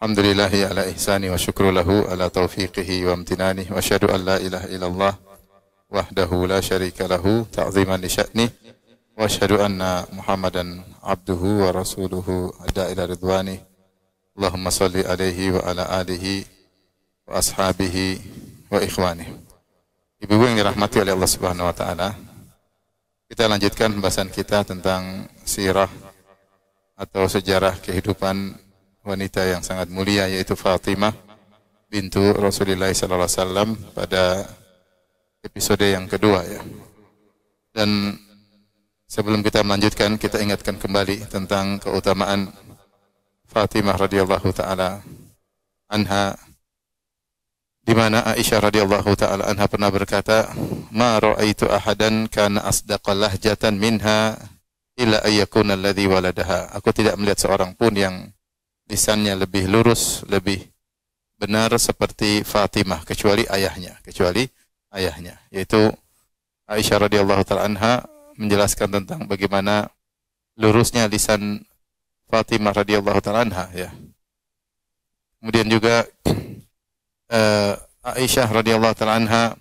Alhamdulillahi ala ihsani wa syukru lahu ala taufiqihi wa amtinani wa asyhadu an la ilaha illallah wahdahu la syarika lahu ta'ziman li sya'ni wa asyhadu anna Muhammadan abduhu wa rasuluhu adda ila ridwani. Allahumma salli alaihi wa ala alihi wa ashabihi wa ikhwani. Ibu-ibu yang dirahmati oleh Allah Subhanahu wa taala, kita lanjutkan pembahasan kita tentang sirah atau sejarah kehidupan wanita yang sangat mulia, yaitu Fatimah bintu Rasulullah sallallahu alaihi wasallam pada episode yang kedua ya. Dan sebelum kita melanjutkan, kita ingatkan kembali tentang keutamaan Fatimah radhiyallahu taala anha, di mana Aisyah radhiyallahu taala anha pernah berkata, "Ma ra'aitu ahadan kana asdaqa lahjatan minha illa ayyakuna alladhi waladaha." Aku tidak melihat seorang pun yang lisannya lebih lurus, lebih benar seperti Fatimah, kecuali ayahnya, yaitu Aisyah radhiyallahu taala anha menjelaskan tentang bagaimana lurusnya lisan Fatimah radhiyallahu taala anha ya. Kemudian juga Aisyah radhiyallahu taala anha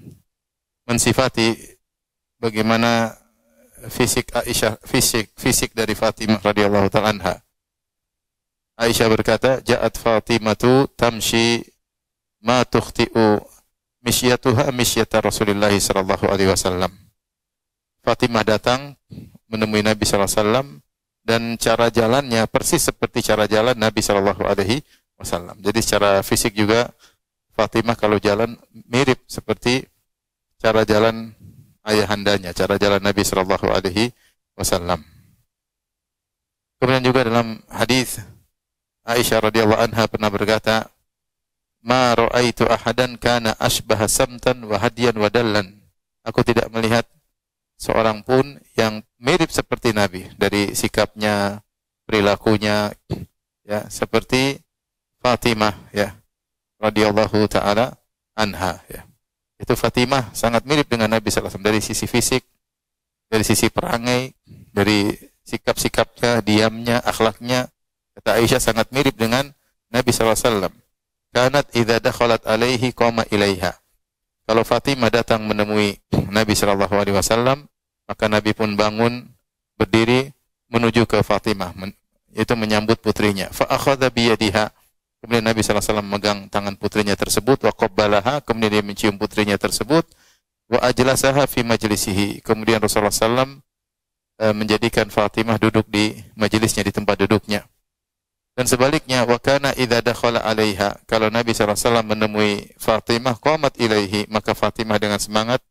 mensifati bagaimana fisik Aisyah, fisik dari Fatimah radhiyallahu taala anha. Aisyah berkata, "Ja'at Fatimatu tamshi ma tukhti'u misyatuha misyata Rasulullah sallallahu alaihi wasallam." Fatimah datang menemui Nabi sallallahu alaihi wasallam dan cara jalannya persis seperti cara jalan Nabi sallallahu alaihi wasallam. Jadi secara fisik juga Fatimah kalau jalan mirip seperti cara jalan ayahandanya, cara jalan Nabi sallallahu alaihi wasallam. Kemudian juga dalam hadis Aisyah radhiyallahu anha pernah berkata, "Ma ra'aitu ahadan kana asbaha samtan wa hadiyan wa dallan." Aku tidak melihat seorang pun yang mirip seperti Nabi dari sikapnya, perilakunya ya, seperti Fatimah ya radhiyallahu taala anha ya. Itu Fatimah sangat mirip dengan Nabi sallallahu alaihi wasallam dari sisi fisik, dari sisi perangai, dari sikap-sikapnya, diamnya, akhlaknya. Kata Aisyah sangat mirip dengan Nabi sallallahu alaihi wasallam. Kanat idza dakhalat alaihi qama ilaiha. Kalau Fatimah datang menemui Nabi sallallahu alaihi wasallam, maka Nabi pun bangun, berdiri menuju ke Fatimah, yaitu menyambut putrinya. Fa akhadha bi yadiha. Kemudian Nabi sallallahu alaihi wasallam memegang tangan putrinya tersebut, wa qabbalaha, kemudian dia mencium putrinya tersebut, wa ajlasaha fi majlisihi. Kemudian Rasulullah sallallahu menjadikan Fatimah duduk di majelisnya, di tempat duduknya. Dan sebaliknya, wa kana idza dakhala 'alaiha, kalau Nabi sallallahu alaihi wasallam menemui Fatimah, qamat ilaihi, maka Fatimah dengan semangat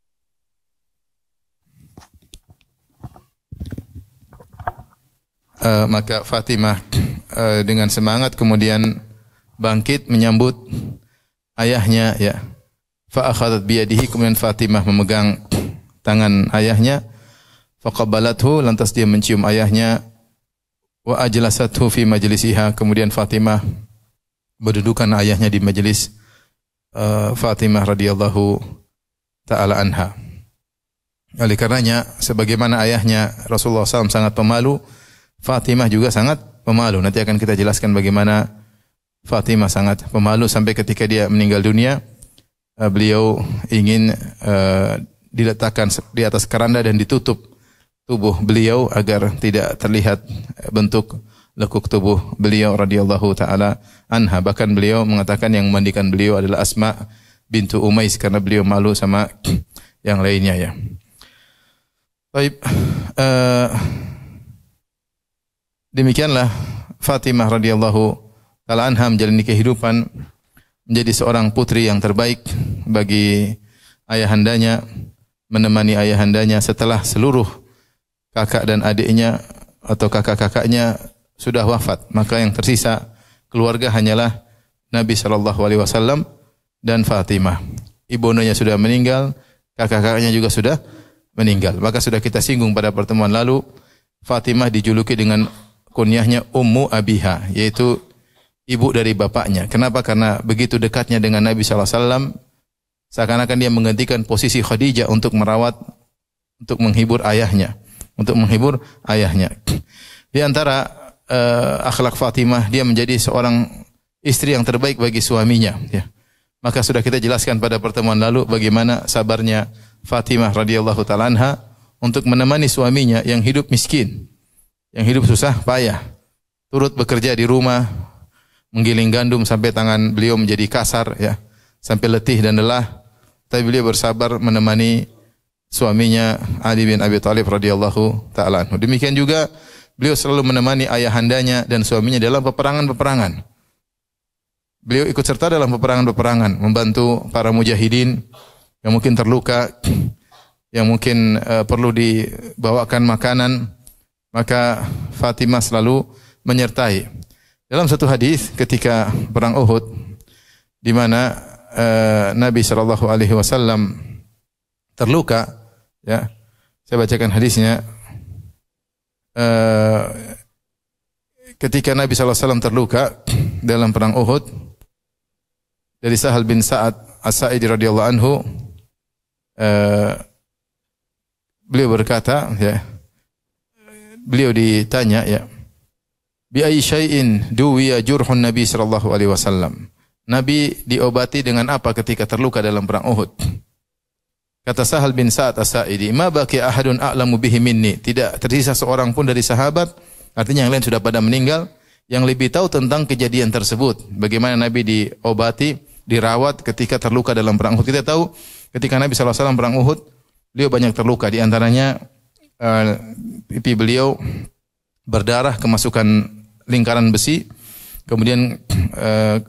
dengan semangat kemudian bangkit menyambut ayahnya ya. Fa akhadhat bi yadihi, kemudian Fatimah memegang tangan ayahnya, fa qabbalathu, lantas dia mencium ayahnya, wa ajlasathu fi majlisiha, kemudian Fatimah berdudukan ayahnya di majelis Fatimah radhiyallahu taala anha. Oleh karenanya, sebagaimana ayahnya Rasulullah SAW sangat pemalu, Fatimah juga sangat pemalu. Nanti akan kita jelaskan bagaimana Fatimah sangat pemalu sampai ketika dia meninggal dunia, beliau ingin diletakkan di atas keranda dan ditutup tubuh beliau agar tidak terlihat bentuk lekuk tubuh beliau radhiyallahu taala anha. Bahkan beliau mengatakan yang memandikan beliau adalah Asma bintu Umais karena beliau malu sama yang lainnya ya. Baik, demikianlah Fatimah radhiyallahu taala anha menjalani kehidupan menjadi seorang putri yang terbaik bagi ayahandanya, menemani ayahandanya setelah seluruh kakak dan adiknya atau kakak-kakaknya sudah wafat. Maka yang tersisa keluarga hanyalah Nabi sallallahu alaihi wasallam dan Fatimah. Ibundanya sudah meninggal, kakak-kakaknya juga sudah meninggal. Maka sudah kita singgung pada pertemuan lalu, Fatimah dijuluki dengan kunyahnya Ummu Abiha, yaitu ibu dari bapaknya. Kenapa? Karena begitu dekatnya dengan Nabi sallallahu alaihi wasallam, seakan-akan dia menggantikan posisi Khadijah untuk merawat, untuk menghibur ayahnya. Di antara akhlak Fatimah, dia menjadi seorang istri yang terbaik bagi suaminya, ya. Maka sudah kita jelaskan pada pertemuan lalu bagaimana sabarnya Fatimah radhiyallahu taala anha untuk menemani suaminya yang hidup miskin, yang hidup susah payah, turut bekerja di rumah, menggiling gandum sampai tangan beliau menjadi kasar, ya, sampai letih dan lelah. Tapi beliau bersabar menemani suaminya Ali bin Abi Thalib radhiyallahu taala anhu. Demikian juga beliau selalu menemani ayahandanya dan suaminya dalam peperangan-peperangan. Beliau ikut serta dalam peperangan-peperangan, membantu para mujahidin yang mungkin terluka, yang mungkin perlu dibawakan makanan, maka Fatimah selalu menyertai. Dalam satu hadis ketika perang Uhud, di mana Nabi sallallahu alaihi wasallam terluka, ya, saya bacakan hadisnya. Ketika Nabi sallallahu alaihi wasallam terluka dalam perang Uhud, dari Sahal bin Sa'ad As-Sa'idi radhiyallahu anhu, beliau berkata, ya, beliau ditanya, ya, bi ayyi syai'in duwiya jurhun Nabi sallallahu alaihi wasallam. Nabi diobati dengan apa ketika terluka dalam perang Uhud? Kata Sahal bin Sa'ad As-Sa'idi, ma baqi ahadun a'lamu bihi minni. Tidak tersisa seorang pun dari sahabat, artinya yang lain sudah pada meninggal, yang lebih tahu tentang kejadian tersebut. Bagaimana Nabi diobati, dirawat ketika terluka dalam perang Uhud. Kita tahu ketika Nabi SAW perang Uhud, beliau banyak terluka. Di antaranya pipi beliau berdarah kemasukan lingkaran besi. Kemudian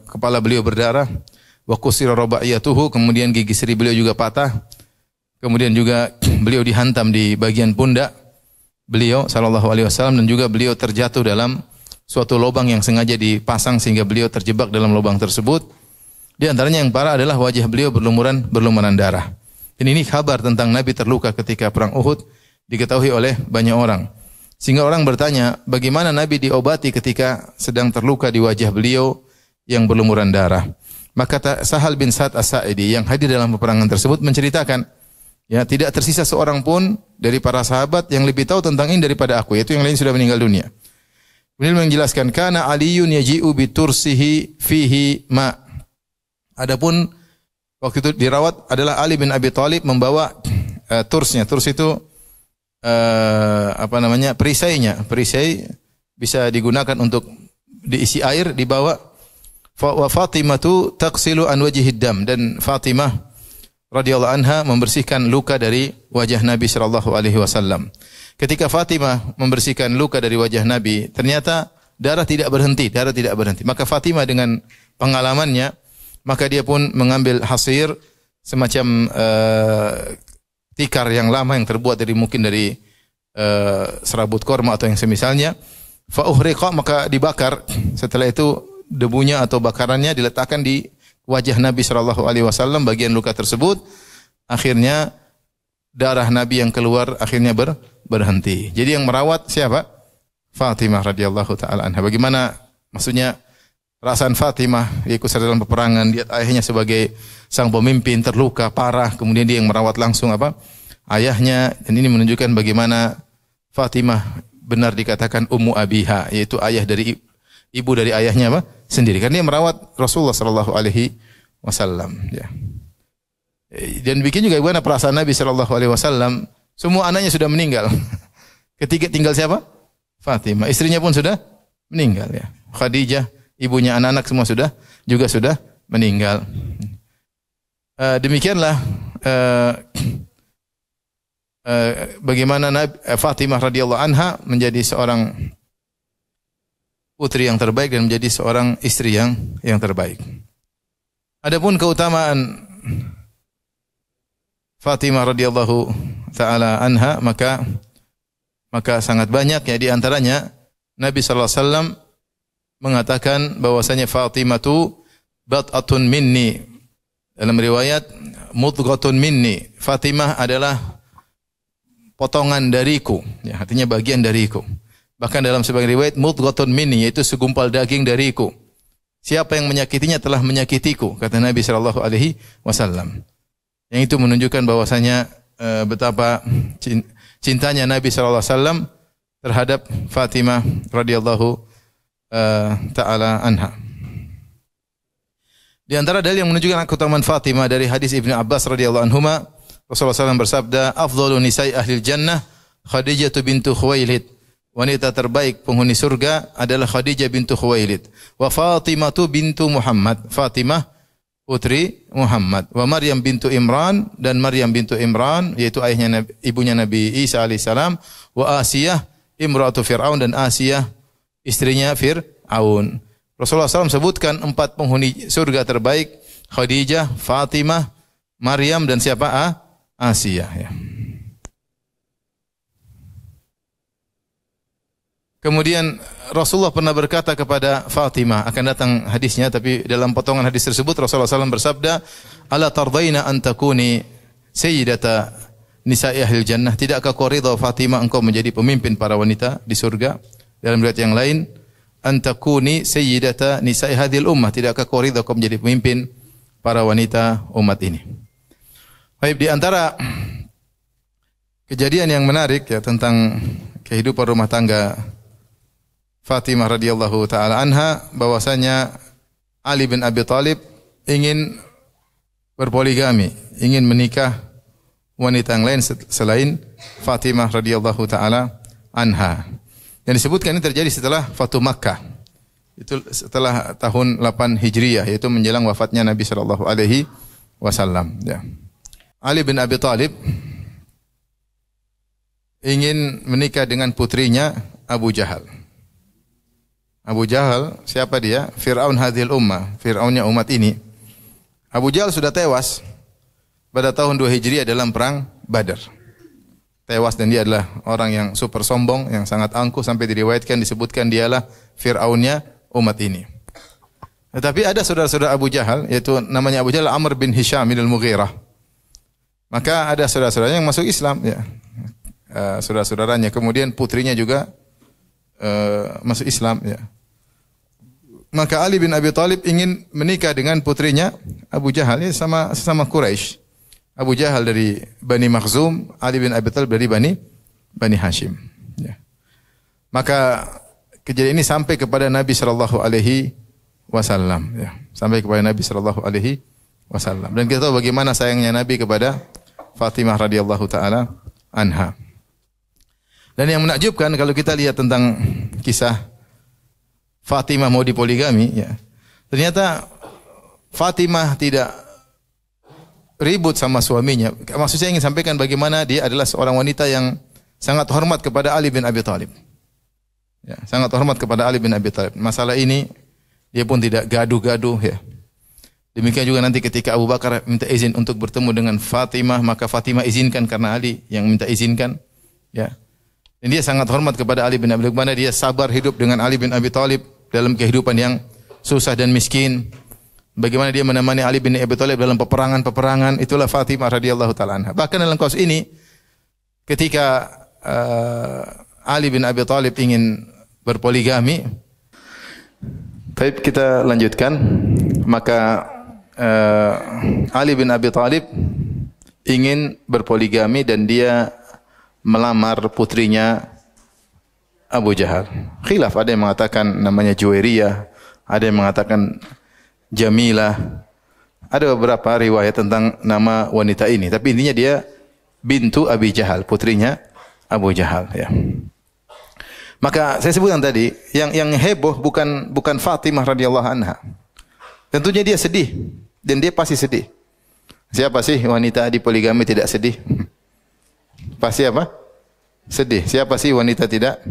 kepala beliau berdarah. Wa kusira rabaiyatuhu, kemudian gigi seri beliau juga patah. Kemudian juga beliau dihantam di bagian pundak beliau sallallahu alaihi wasallam, dan juga beliau terjatuh dalam suatu lubang yang sengaja dipasang sehingga beliau terjebak dalam lubang tersebut. Di antaranya yang parah adalah wajah beliau berlumuran darah. Dan ini kabar tentang Nabi terluka ketika perang Uhud diketahui oleh banyak orang. Sehingga orang bertanya, bagaimana Nabi diobati ketika sedang terluka di wajah beliau yang berlumuran darah? Maka Sahal bin Sa'ad As-Sa'idi yang hadir dalam peperangan tersebut menceritakan, ya, tidak tersisa seorang pun dari para sahabat yang lebih tahu tentang ini daripada aku, yaitu yang lain sudah meninggal dunia. Kemudian menjelaskan, kana Aliyun yaji'u bitursihi fihi ma. Adapun waktu itu dirawat adalah Ali bin Abi Thalib membawa tursnya. Turs itu perisainya. Perisai bisa digunakan untuk diisi air, dibawa. Wa Fatimatu taqsilu an wajhid dam, dan Fatimah radhiyallahu anha membersihkan luka dari wajah Nabi sallallahu alaihi wasallam. Ketika Fatimah membersihkan luka dari wajah Nabi, ternyata darah tidak berhenti. Maka Fatimah dengan pengalamannya, maka dia pun mengambil hasir, semacam tikar yang lama yang terbuat mungkin dari serabut korma atau yang semisalnya. Fa uhriqa, maka dibakar. Setelah itu debunya atau bakarannya diletakkan di wajah Nabi sallallahu alaihi wasallam, bagian luka tersebut. Akhirnya darah Nabi yang keluar akhirnya berhenti. Jadi yang merawat siapa? Fatimah radhiyallahu taala anha. Bagaimana maksudnya perasaan Fatimah, dia ikut serta dalam peperangan, lihat ayahnya sebagai sang pemimpin terluka parah, kemudian dia yang merawat langsung ayahnya, dan ini menunjukkan bagaimana Fatimah benar dikatakan ummu abiha, yaitu ayah dari ibu dari ayahnya sendiri, karena dia merawat Rasulullah sallallahu alaihi wasallam, ya. Dan bikin juga bagaimana perasaan Nabi sallallahu alaihi wasallam, semua anaknya sudah meninggal. Ketika tinggal siapa? Fatimah, istrinya pun sudah meninggal, ya. Khadijah, ibunya, anak-anak semua sudah meninggal. Demikianlah bagaimana Fatimah radhiyallahu anha menjadi seorang putri yang terbaik dan menjadi seorang istri yang terbaik. Adapun keutamaan Fatimah radhiyallahu taala anha maka sangat banyak, ya. Di antaranya Nabi sallallahu alaihi wasallam mengatakan bahwasanya Fatimah itu bat'atun minni. Dalam riwayat mudghatun minni. Fatimah adalah potongan dariku, ya, artinya bagian dariku. Bahkan dalam sebagian riwayat mudghatun minni, yaitu segumpal daging dariku. Siapa yang menyakitinya telah menyakitiku, kata Nabi sallallahu alaihi wasallam. Yang itu menunjukkan bahwasanya betapa cintanya Nabi sallallahu alaihi wasallam terhadap Fatimah radhiyallahu taala anha. Di antara dalil yang menunjukkan keutamaan Fatimah dari hadis Ibnu Abbas radhiyallahu anhuma, Rasulullah SAW bersabda, "Afdhalu nisa'i ahlil jannah Khadijah bintu Khuwailid." Wanita terbaik penghuni surga adalah Khadijah bintu Khuwailid. Wa Fatimah bintu Muhammad. Fatimah putri Muhammad. Wa Maryam bintu Imran, dan Maryam bintu Imran yaitu ibunya Nabi Isa alaihissalam. Wa Asiyah imra'atu Fir'aun, dan Asiyah istrinya Fir'aun. Rasulullah SAW sebutkan 4 penghuni surga terbaik: Khadijah, Fatimah, Maryam, dan siapa? Asiyah. Ya. Kemudian Rasulullah pernah berkata kepada Fatimah, akan datang hadisnya, tapi dalam potongan hadis tersebut Rasulullah SAW bersabda, "Ala tardaina an takuni sayyidata nisa'i ahlil jannah?" Tidakkah kau ridha Fatimah engkau menjadi pemimpin para wanita di surga? Dalam riwayat yang lain, "An takuni sayyidata nisa'i hadhil ummah." Tidakkah kau ridha kau menjadi pemimpin para wanita umat ini? Baik, di antara kejadian yang menarik ya tentang kehidupan rumah tangga Fatimah radhiyallahu taala anha, bahwasanya Ali bin Abi Thalib ingin berpoligami, ingin menikah wanita yang lain selain Fatimah radhiyallahu taala anha. Dan disebutkan ini terjadi setelah Fatu Makkah. Itu setelah tahun 8 Hijriah, yaitu menjelang wafatnya Nabi sallallahu alaihi wasallam, ya. Ali bin Abi Thalib ingin menikah dengan putrinya Abu Jahal. Abu Jahal, siapa dia? Fir'aun hadhil ummah, Fir'aunnya umat ini. Abu Jahal sudah tewas pada tahun 2 Hijriah dalam perang Badar. Tewas, dan dia adalah orang yang super sombong, yang sangat angkuh, sampai diriwayatkan disebutkan dialah Fir'aunnya umat ini. Tetapi ada saudara-saudara Abu Jahal, yaitu namanya Abu Jahal Amr bin Hisham bin Al-Mughirah. Maka ada saudara-saudaranya yang masuk Islam, ya. Saudara-saudaranya, kemudian putrinya juga masuk Islam, ya. Maka Ali bin Abi Thalib ingin menikah dengan putrinya Abu Jahal, ya, sama Quraisy. Abu Jahal dari Bani Makhzum, Ali bin Abi Thalib dari Bani Hashim, ya. Maka kejadian ini sampai kepada Nabi sallallahu alaihi wasallam, ya. Sampai kepada Nabi sallallahu alaihi wasallam. Dan kita tahu bagaimana sayangnya Nabi kepada Fatimah radhiyallahu taala anha. Dan yang menakjubkan kalau kita lihat tentang kisah Fatimah mau dipoligami, ya. Ternyata Fatimah tidak ribut sama suaminya. Maksud saya ingin sampaikan bagaimana dia adalah seorang wanita yang sangat hormat kepada Ali bin Abi Thalib. Ya, sangat hormat kepada Ali bin Abi Thalib. Masalah ini dia pun tidak gaduh-gaduh, ya. Demikian juga nanti ketika Abu Bakar minta izin untuk bertemu dengan Fatimah, maka Fatimah izinkan karena Ali yang minta izinkan, ya. Dan dia sangat hormat kepada Ali bin Abi Thalib, mana dia sabar hidup dengan Ali bin Abi Thalib dalam kehidupan yang susah dan miskin. Bagaimana dia menemani Ali bin Abi Thalib dalam peperangan-peperangan, itulah Fatimah radhiyallahu taala anha. Bahkan dalam kasus ini ketika Ali bin Abi Thalib ingin berpoligami, baik, kita lanjutkan. Maka Ali bin Abi Thalib ingin berpoligami dan dia melamar putrinya Abu Jahal. Khilaf, ada yang mengatakan namanya Juwairiyah, ada yang mengatakan Jamilah. Ada beberapa riwayat tentang nama wanita ini, tapi intinya dia bintu Abi Jahal, putrinya Abu Jahal, ya. Maka saya sebutkan tadi, yang heboh bukan Fatimah radhiyallahu anha. Tentunya dia sedih, dan dia pasti sedih. Siapa sih wanita di poligami tidak sedih? Pasti apa? Sedih. Siapa sih wanita tidak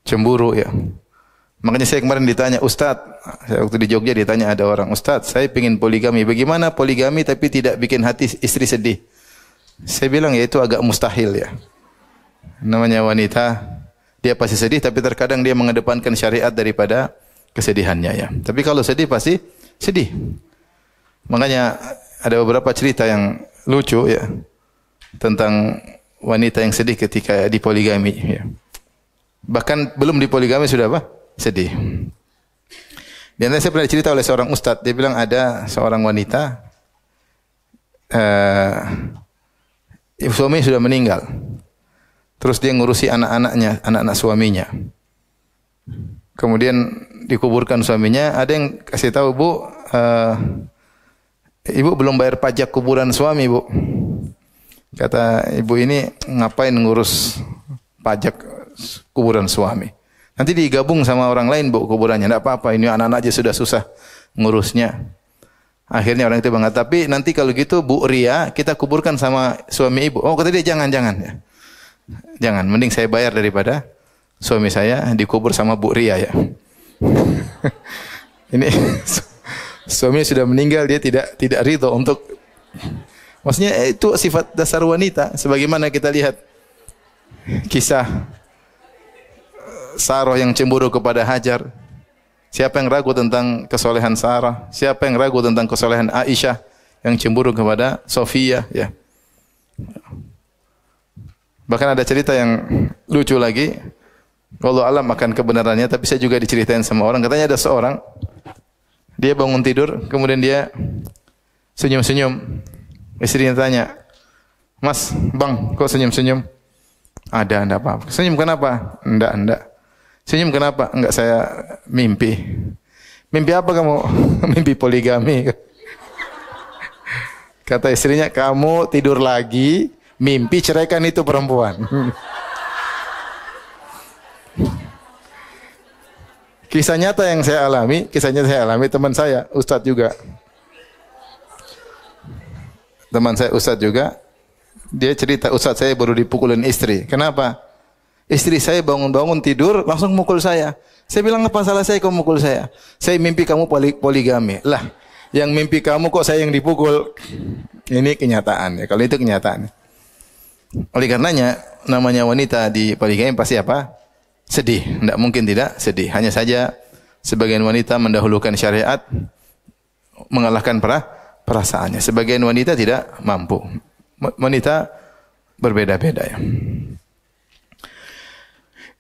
cemburu, ya? Makanya saya kemarin ditanya, Ustaz, waktu di Jogja ditanya ada orang, Ustaz, saya ingin poligami. Bagaimana poligami tapi tidak bikin hati istri sedih? Saya bilang, ya itu agak mustahil, ya. Namanya wanita, dia pasti sedih, tapi terkadang dia mengedepankan syariat daripada kesedihannya, ya. Tapi kalau sedih pasti sedih. Makanya ada beberapa cerita yang lucu, ya, tentang wanita yang sedih ketika dipoligami, ya. Bahkan belum dipoligami sudah apa? Sedih. Dan saya pernah cerita oleh seorang ustadz, dia bilang ada seorang wanita, suami sudah meninggal, terus dia ngurusi anak-anaknya, anak-anak suaminya. Kemudian dikuburkan suaminya, ada yang kasih tahu, Bu, Ibu belum bayar pajak kuburan suami, Bu. Kata ibu ini, ngapain ngurus pajak kuburan suami? Nanti digabung sama orang lain, Bu, kuburannya. Enggak apa-apa, ini anak-anak aja sudah susah ngurusnya. Akhirnya orang itu bilang, tapi nanti kalau gitu Bu Ria kita kuburkan sama suami ibu. Oh, kata dia jangan ya. Jangan, mending saya bayar daripada suami saya dikubur sama Bu Ria ya. Ini suaminya sudah meninggal, dia tidak ridho untuk, maksudnya itu sifat dasar wanita. Sebagaimana kita lihat kisah Sarah yang cemburu kepada Hajar. Siapa yang ragu tentang kesolehan Sarah? Siapa yang ragu tentang kesolehan Aisyah yang cemburu kepada Sofia? Ya. Bahkan ada cerita yang lucu lagi. Wallahu alam akan kebenarannya, tapi saya juga diceritain sama orang. Katanya ada seorang, dia bangun tidur, kemudian dia senyum-senyum. Istrinya tanya, Mas, Bang, kok senyum-senyum? Ada apa? Senyum kenapa? Enggak. Senyum kenapa? Enggak, saya mimpi. Mimpi apa kamu? Mimpi poligami. Kata istrinya, kamu tidur lagi, mimpi ceraikan itu perempuan. Kisah nyata yang saya alami, teman saya, Ustadz juga. Teman saya Ustadz juga, dia cerita, Ustadz saya baru dipukulin istri. Kenapa? Istri saya bangun-bangun tidur, langsung mukul saya. Saya bilang, apa salah saya kau mukul saya? Saya mimpi kamu poligami. Lah, yang mimpi kamu kok saya yang dipukul? Ini kenyataan ya, kalau itu kenyataan. Oleh karenanya, namanya wanita di poligami pasti apa? Sedih. Tidak mungkin tidak sedih. Hanya saja sebagian wanita mendahulukan syariat, mengalahkan perasaannya. Sebagian wanita tidak mampu. Wanita berbeda-beda ya.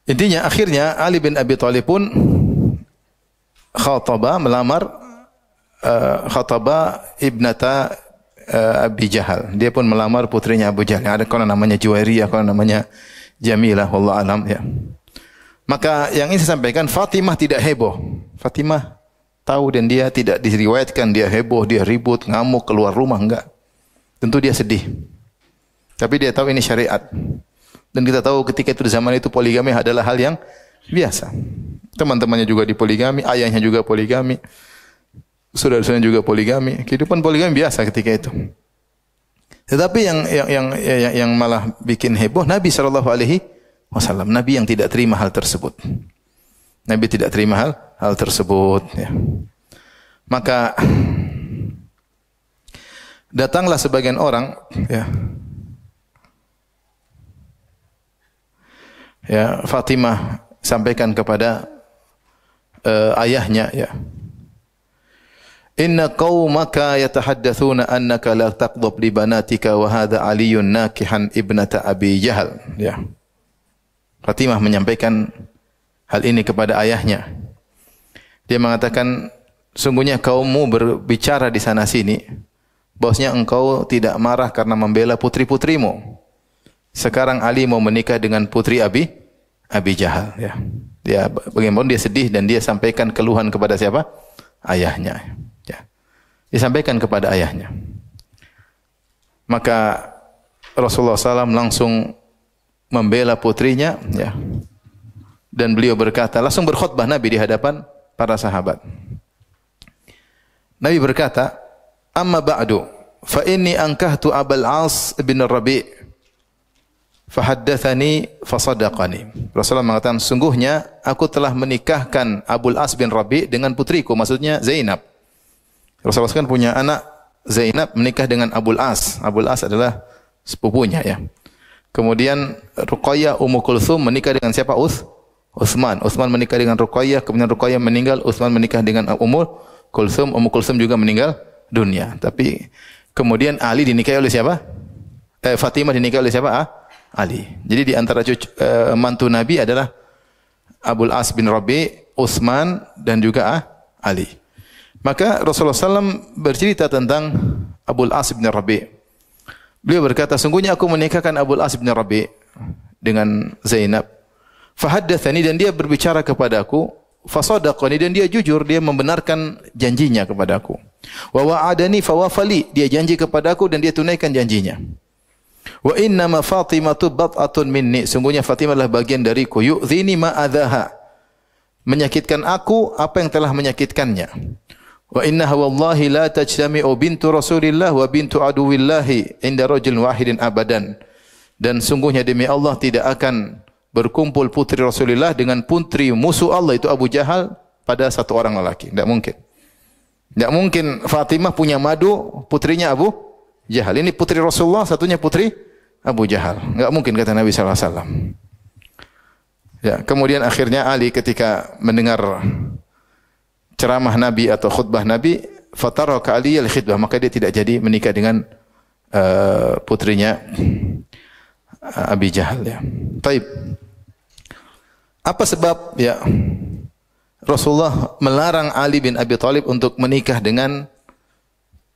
Intinya akhirnya Ali bin Abi Thalib pun melamar Khataba ibnata Abi Jahal. Dia pun melamar putrinya Abu Jahal. Ada kalau namanya Juwairiyah, kalau namanya Jamilah, wallahu alam ya. Maka yang ini saya sampaikan, Fatimah tidak heboh. Fatimah tahu dan dia tidak diriwayatkan dia heboh, dia ribut, ngamuk, keluar rumah, enggak. Tentu dia sedih. Tapi dia tahu ini syariat. Dan kita tahu ketika itu di zaman itu poligami adalah hal yang biasa. Teman-temannya juga dipoligami, ayahnya juga poligami, saudara-saudaranya juga poligami. Kehidupan poligami biasa ketika itu. Tetapi yang malah bikin heboh Nabi SAW. Nabi yang tidak terima hal tersebut. Nabi tidak terima hal tersebut. Ya. Maka datanglah sebagian orang, Fatimah sampaikan kepada ayahnya, Inna qaumaka yatahaddatsuna annaka la taqdhab li banatika wa hadha Aliyyun nakihan ibnata Abi Jahal. Ya. Fatimah menyampaikan hal ini kepada ayahnya. Dia mengatakan, sungguhnya kaummu berbicara di sana sini, bahwasanya engkau tidak marah karena membela putri-putrimu. Sekarang Ali mau menikah dengan putri Abi Jahal. Ya. Dia bagaimana dia sedih dan dia sampaikan keluhan kepada siapa? Ayahnya. Ya. Disampaikan kepada ayahnya. Maka Rasulullah SAW langsung membela putrinya, ya. Dan beliau berkata, langsung berkhutbah Nabi di hadapan para sahabat. Nabi berkata, "Amma ba'du, fa inni ankahtu Abul As bin Rabi' fa haddatsani fa sadaqani." Rasulullah mengatakan, sungguhnya aku telah menikahkan Abul As bin Rabi' dengan putriku, maksudnya Zainab. Rasulullah kan punya anak Zainab menikah dengan Abul As. Abul As adalah sepupunya, ya. Kemudian Ruqayyah Ummu Kulthum menikah dengan siapa? Utsman. Utsman menikah dengan Ruqayyah, kemudian Ruqayyah meninggal, Utsman menikah dengan Ummu Kulthum, Ummu Kulthum juga meninggal dunia. Tapi kemudian Ali dinikahi oleh siapa? Fatimah dinikahi oleh siapa? Ali. Jadi di antara mantu Nabi adalah Abul As bin Rabi', Utsman dan juga Ali. Maka Rasulullah SAW bercerita tentang Abul As bin Rabi'. Beliau berkata, sungguhnya aku menikahkan Abul As bin Rabi' dengan Zainab. Fahaddatsani, dan dia berbicara kepadaku. Fasadaqani, dan dia jujur, dia membenarkan janjinya kepadaku. Wa wa'adani fawafali, dia janji kepadaku dan dia tunaikan janjinya. Wa inna ma Fatimatu bat'atun minni, sungguhnya Fatimah adalah bagian dariku. Yu'dhini ma adzaha, menyakitkan aku apa yang telah menyakitkannya. Wa innaha wallahi la tajtami'u bintu Rasulillah wa bintu aduwillahi inda rajulin wahidin abadan. Dan sungguhnya demi Allah tidak akan berkumpul putri Rasulullah dengan putri musuh Allah itu Abu Jahal pada satu orang lelaki. Tidak mungkin. Tidak mungkin Fatimah punya madu, putrinya Abu Jahal. Ini putri Rasulullah, satunya putri Abu Jahal. Tidak mungkin, kata Nabi SAW. Ya, kemudian akhirnya Ali ketika mendengar ceramah Nabi atau khutbah Nabi, fataraka Ali al-khidbah, maka dia tidak jadi menikah dengan putrinya Abi Jahal, ya. Taib. Apa sebab ya Rasulullah melarang Ali bin Abi Thalib untuk menikah dengan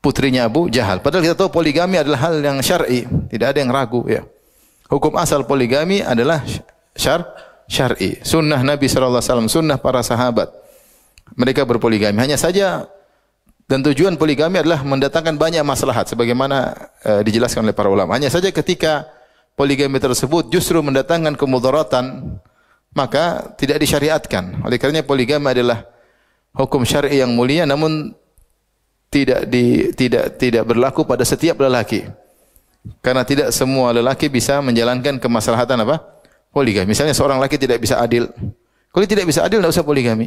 putrinya Abu Jahal? Padahal kita tahu poligami adalah hal yang syar'i, tidak ada yang ragu, ya. Hukum asal poligami adalah syar'i. Sunnah Nabi SAW, sunnah para sahabat. Mereka berpoligami. Hanya saja dan tujuan poligami adalah mendatangkan banyak maslahat sebagaimana dijelaskan oleh para ulama. Hanya saja ketika poligami tersebut justru mendatangkan kemudaratan, maka tidak disyariatkan. Oleh karenanya poligami adalah hukum syar'i yang mulia, namun tidak berlaku pada setiap lelaki. Karena tidak semua lelaki bisa menjalankan kemaslahatan apa? Poligami. Misalnya seorang lelaki tidak bisa adil. Kalau dia tidak bisa adil, tidak usah poligami.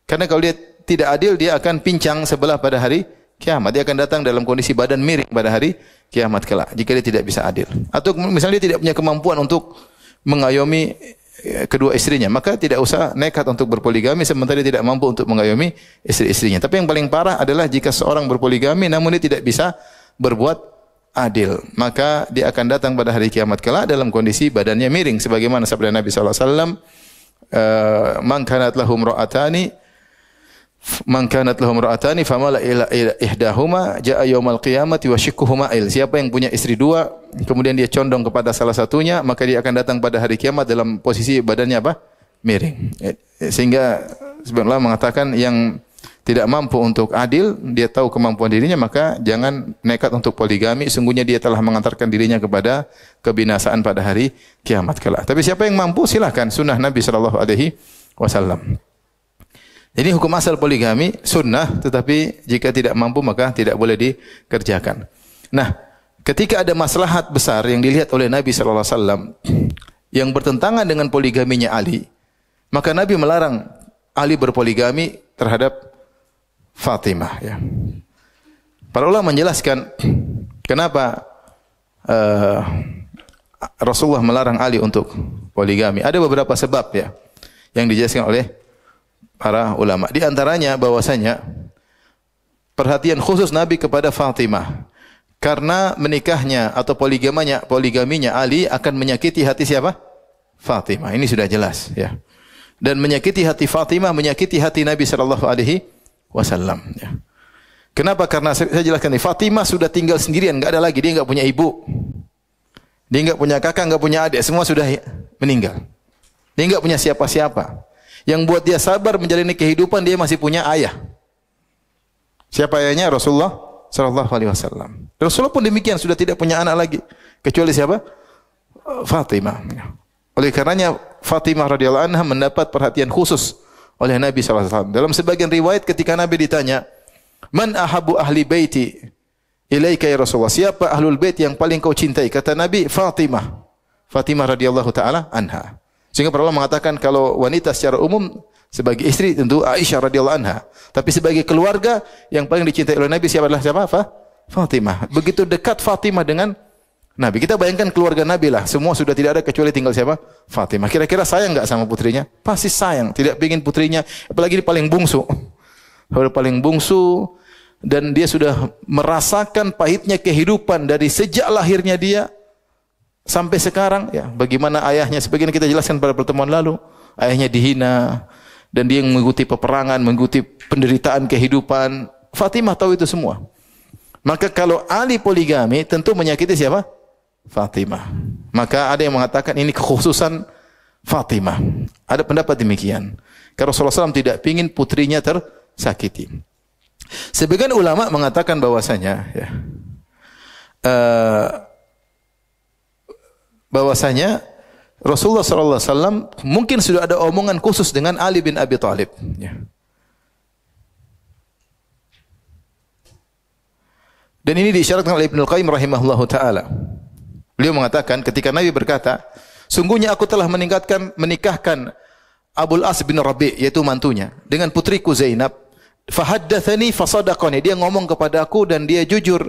Karena kalau dia tidak adil, dia akan pincang sebelah pada hari kiamat. Dia akan datang dalam kondisi badan miring pada hari kiamat kelak, jika dia tidak bisa adil. Atau misalnya dia tidak punya kemampuan untuk mengayomi kedua istrinya, maka tidak usah nekat untuk berpoligami sementara dia tidak mampu untuk mengayomi istri-istrinya. Tapi yang paling parah adalah jika seorang berpoligami namun dia tidak bisa berbuat adil, maka dia akan datang pada hari kiamat kelak dalam kondisi badannya miring, sebagaimana sabda Nabi SAW, man kanat lahum ra'atani famala ila ihdahuma jaa yaumal qiyamati wa shikkuhuma il. Siapa yang punya istri dua kemudian dia condong kepada salah satunya, maka dia akan datang pada hari kiamat dalam posisi badannya apa? Miring. Sehingga sebenarnya mengatakan yang tidak mampu untuk adil, dia tahu kemampuan dirinya, maka jangan nekat untuk poligami, sungguhnya dia telah mengantarkan dirinya kepada kebinasaan pada hari kiamat kelak. Tapi siapa yang mampu, silakan, sunnah Nabi SAW. Jadi hukum asal poligami sunnah, tetapi jika tidak mampu maka tidak boleh dikerjakan. Nah, ketika ada maslahat besar yang dilihat oleh Nabi SAW yang bertentangan dengan poligaminya Ali, maka Nabi melarang Ali berpoligami terhadap Fatimah. Ya. Para ulama menjelaskan kenapa Rasulullah melarang Ali untuk poligami. Ada beberapa sebab ya yang dijelaskan oleh para ulama. Di antaranya bahwasanya perhatian khusus Nabi kepada Fatimah karena menikahnya atau poligaminya Ali akan menyakiti hati siapa? Fatimah. Ini sudah jelas ya. Dan menyakiti hati Fatimah menyakiti hati Nabi sallallahu alaihi wasallam ya. Kenapa? Karena saya jelaskan nih, Fatimah sudah tinggal sendirian, enggak ada lagi, dia enggak punya ibu. Dia enggak punya kakak, enggak punya adik, semua sudah meninggal. Dia enggak punya siapa-siapa. Yang buat dia sabar menjalani kehidupan, dia masih punya ayah. Siapa ayahnya? Rasulullah sallallahu alaihi wasallam. Rasulullah pun demikian, sudah tidak punya anak lagi kecuali siapa? Fatimah. Oleh karenanya Fatimah radhiyallahu anha mendapat perhatian khusus oleh Nabi sallallahu alaihi wasallam. Dalam sebagian riwayat ketika Nabi ditanya, "Man ahabbu ahli baiti ilaika ya Rasulullah?" Siapa ahlul bait yang paling kau cintai? Kata Nabi, Fatimah. Fatimah radhiyallahu taala anha. Sehingga para ulama mengatakan kalau wanita secara umum sebagai istri tentu Aisyah radhiyallahu anha, tapi sebagai keluarga yang paling dicintai oleh Nabi siapa? Fatimah. Begitu dekat Fatimah dengan Nabi. Kita bayangkan keluarga Nabi lah, semua sudah tidak ada kecuali tinggal siapa? Fatimah. Kira-kira sayang enggak sama putrinya? Pasti sayang, tidak ingin putrinya, apalagi dia paling bungsu. Paling bungsu dan dia sudah merasakan pahitnya kehidupan dari sejak lahirnya dia sampai sekarang ya, bagaimana ayahnya sebagaimana kita jelaskan pada pertemuan lalu, ayahnya dihina dan dia mengikuti peperangan, mengikuti penderitaan kehidupan. Fatimah tahu itu semua. Maka kalau Ali poligami tentu menyakiti siapa? Fatimah. Maka ada yang mengatakan ini kekhususan Fatimah. Ada pendapat demikian. Karena Rasulullah SAW tidak ingin putrinya tersakiti. Sebagian ulama mengatakan bahwasanya ya, bahwasanya Rasulullah sallallahu alaihi wasallam mungkin sudah ada omongan khusus dengan Ali bin Abi Thalib ya. Dan ini diisyaratkan oleh Ibnu Qayyim rahimahullahu taala. Beliau mengatakan ketika Nabi berkata, "Sungguhnya aku telah menikahkan Abul As bin Rabi', yaitu mantunya, dengan putriku Zainab. Fahaddatsani fasadaqani." Dia ngomong kepada aku dan dia jujur.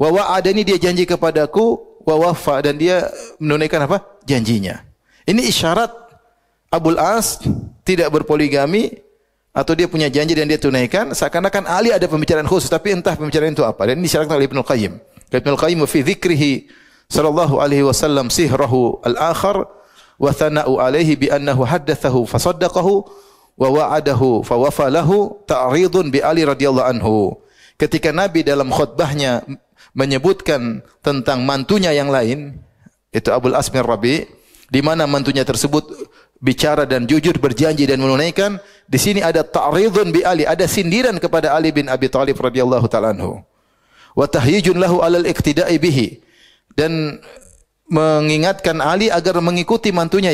Wa wa'adani, dia janji kepadaku, wa wafa, dan dia menunaikan apa? Janjinya. Ini isyarat Abul As tidak berpoligami atau dia punya janji dan dia tunaikan, seakan-akan Ali ada pembicaraan khusus, tapi entah pembicaraan itu apa. Dan ini disyaratkan oleh Ibnu Qayyim. Ibnu Qayyim fi dzikrihi sallallahu alaihi wasallam sihrahu al-akhar wa thana'u alaihi bi annahu haddatsahu fasaddaqahu wa wa'adahu fa wafa lahu ta'ridun bi Ali radhiyallahu anhu. Ketika Nabi dalam khutbahnya menyebutkan tentang mantunya yang lain, itu Abul As bin Rabi', di mana mantunya tersebut bicara dan jujur berjanji dan menunaikan, di sini ada ta'ridun bi Ali, ada sindiran kepada Ali bin Abi Thalib radhiyallahu ta'ala anhu. Wa tahyijun lahu 'alal iqtida'i bihi, dan mengingatkan Ali agar mengikuti mantunya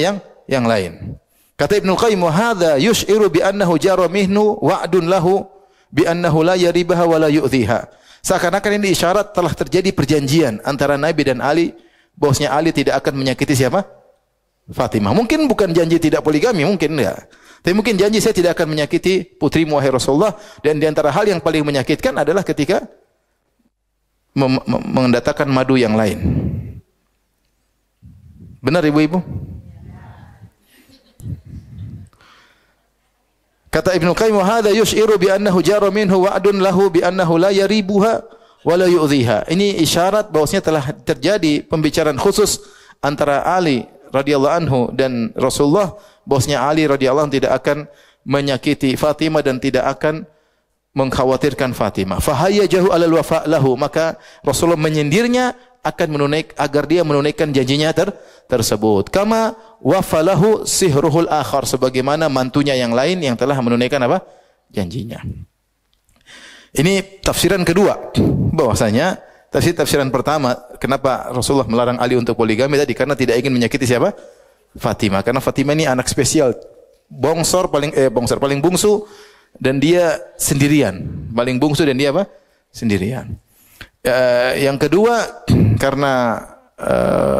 yang lain. Kata Ibnu Qayyim, "Wa hadza yush'iru bi annahu jara minhu wa'dun lahu bi annahu la yaribaha wa la yu'dhiha." Seakan-akan ini isyarat telah terjadi perjanjian antara Nabi dan Ali, bahwasanya Ali tidak akan menyakiti siapa? Fatimah. Mungkin bukan janji tidak poligami, mungkin enggak. Tapi mungkin janji saya tidak akan menyakiti putrimu wahai Rasulullah, dan di antara hal yang paling menyakitkan adalah ketika mendatangkan madu yang lain. Benar ibu-ibu? Kata Ibnu Qayyim, "Hadza yush'iru bi annahu jara minhu wa'dun lahu bi annahu la yaribuha wa la yu'dhiha." Ini isyarat bahwasanya telah terjadi pembicaraan khusus antara Ali radhiyallahu anhu dan Rasulullah, bahwasanya Ali radhiyallahu anhu tidak akan menyakiti Fatimah dan tidak akan mengkhawatirkan Fatimah. Fahayyajahu 'alal wafa' lahu, maka Rasulullah menyindirnya akan agar dia menunaikan janjinya tersebut. Kama wafalahu sihruhul akhar, sebagaimana mantunya yang lain yang telah menunaikan apa? Janjinya. Ini tafsiran kedua, bahwasanya tafsiran pertama, kenapa Rasulullah melarang Ali untuk poligami tadi? Karena tidak ingin menyakiti siapa? Fatimah. Karena Fatimah ini anak spesial, paling bungsu, dan dia sendirian. Paling bungsu dan dia apa? Sendirian. Yang kedua, karena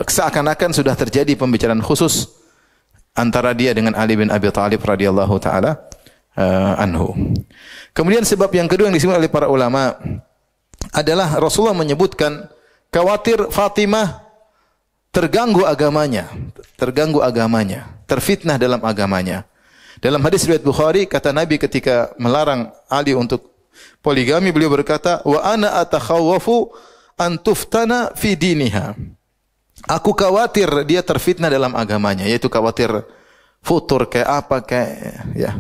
seakan-akan sudah terjadi pembicaraan khusus antara dia dengan Ali bin Abi Thalib radhiyallahu taala anhu. Kemudian sebab yang kedua yang disebut oleh para ulama adalah Rasulullah menyebutkan khawatir Fatimah terganggu agamanya, terfitnah dalam agamanya. Dalam hadis riwayat Bukhari, kata Nabi ketika melarang Ali untuk poligami, beliau berkata, "Wa ana atakhawwafu an tuftana fi diniha." Aku khawatir dia terfitnah dalam agamanya, yaitu khawatir futur kayak apa ya.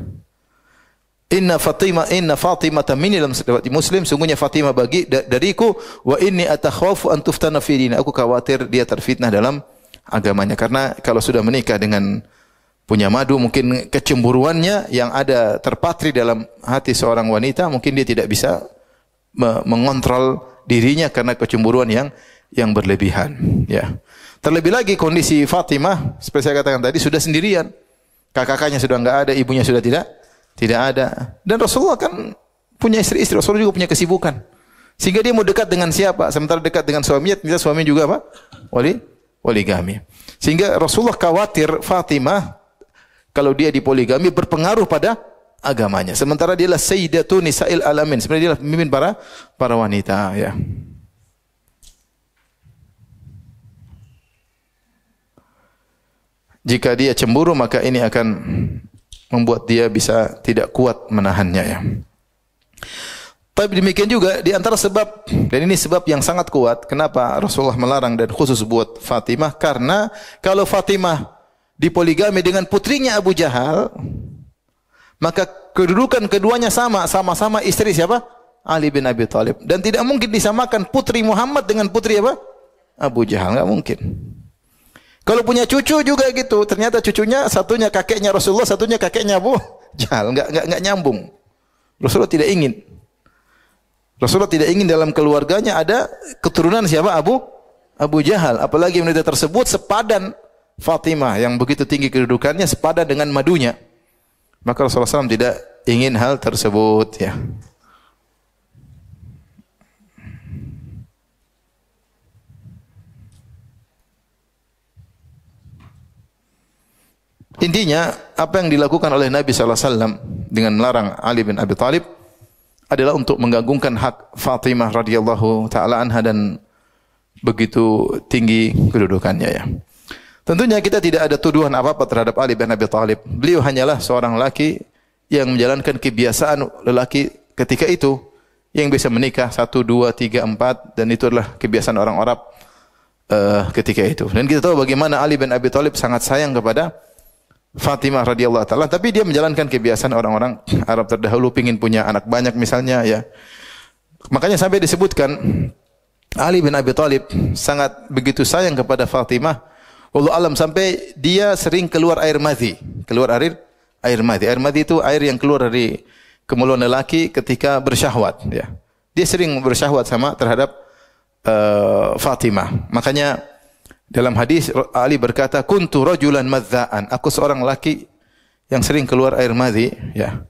Inna Fatimah minni, dalam riwayat Muslim, sungguhnya Fatimah dariku, wa inni atakhawwafu an tuftana fi diniha. Aku khawatir dia terfitnah dalam agamanya, karena kalau sudah menikah dengan punya madu, mungkin kecemburuannya yang ada terpatri dalam hati seorang wanita, mungkin dia tidak bisa mengontrol dirinya karena kecemburuan yang berlebihan, ya. Terlebih lagi kondisi Fatimah seperti saya katakan tadi, sudah sendirian. Kakaknya sudah enggak ada, ibunya sudah tidak ada. Dan Rasulullah kan punya istri-istri, Rasulullah juga punya kesibukan. Sehingga dia mau dekat dengan siapa? Sementara dekat dengan suaminya, ternyata suami juga apa? Poligami. Sehingga Rasulullah khawatir Fatimah kalau dia dipoligami berpengaruh pada agamanya. Sementara dia adalah Sayyidatu Nisa'il Alamin. Sebenarnya dia adalah pemimpin para wanita, ya. Jika dia cemburu, maka ini akan membuat dia bisa tidak kuat menahannya, ya. Tapi demikian juga di antara sebab, dan ini sebab yang sangat kuat kenapa Rasulullah melarang dan khusus buat Fatimah, karena kalau Fatimah dipoligami dengan putrinya Abu Jahal, maka kedudukan keduanya sama-sama istri siapa? Ali bin Abi Thalib. Dan tidak mungkin disamakan putri Muhammad dengan putri apa? Abu Jahal, enggak mungkin. Kalau punya cucu juga gitu, ternyata cucunya satunya kakeknya Rasulullah, satunya kakeknya Abu Jahal, enggak nyambung. Rasulullah tidak ingin Rasulullah tidak ingin dalam keluarganya ada keturunan siapa? Abu Jahal. Apalagi wanita tersebut sepadan Fatimah yang begitu tinggi kedudukannya, sepadan dengan madunya. Maka Rasulullah SAW tidak ingin hal tersebut, ya. Intinya, apa yang dilakukan oleh Nabi SAW dengan melarang Ali bin Abi Thalib adalah untuk menggagungkan hak Fatimah radhiyallahu taala anha dan begitu tinggi kedudukannya, ya. Tentunya kita tidak ada tuduhan apa-apa terhadap Ali bin Abi Thalib. Beliau hanyalah seorang laki yang menjalankan kebiasaan lelaki ketika itu, yang bisa menikah 1, 2, 3, 4, dan itu adalah kebiasaan orang Arab ketika itu. Dan kita tahu bagaimana Ali bin Abi Thalib sangat sayang kepada Fatimah radhiyallahu taala, tapi dia menjalankan kebiasaan orang-orang Arab terdahulu, pingin punya anak banyak misalnya, ya. Makanya sampai disebutkan Ali bin Abi Thalib sangat begitu sayang kepada Fatimah, wallahu alam, sampai dia sering keluar air madhi. Air madhi itu air yang keluar dari kemaluan lelaki ketika bersyahwat, ya. Dia sering bersyahwat sama terhadap Fatimah. Makanya dalam hadis Ali berkata, "Kuntu rajulan madza'an." Aku seorang laki yang sering keluar air madhi, ya.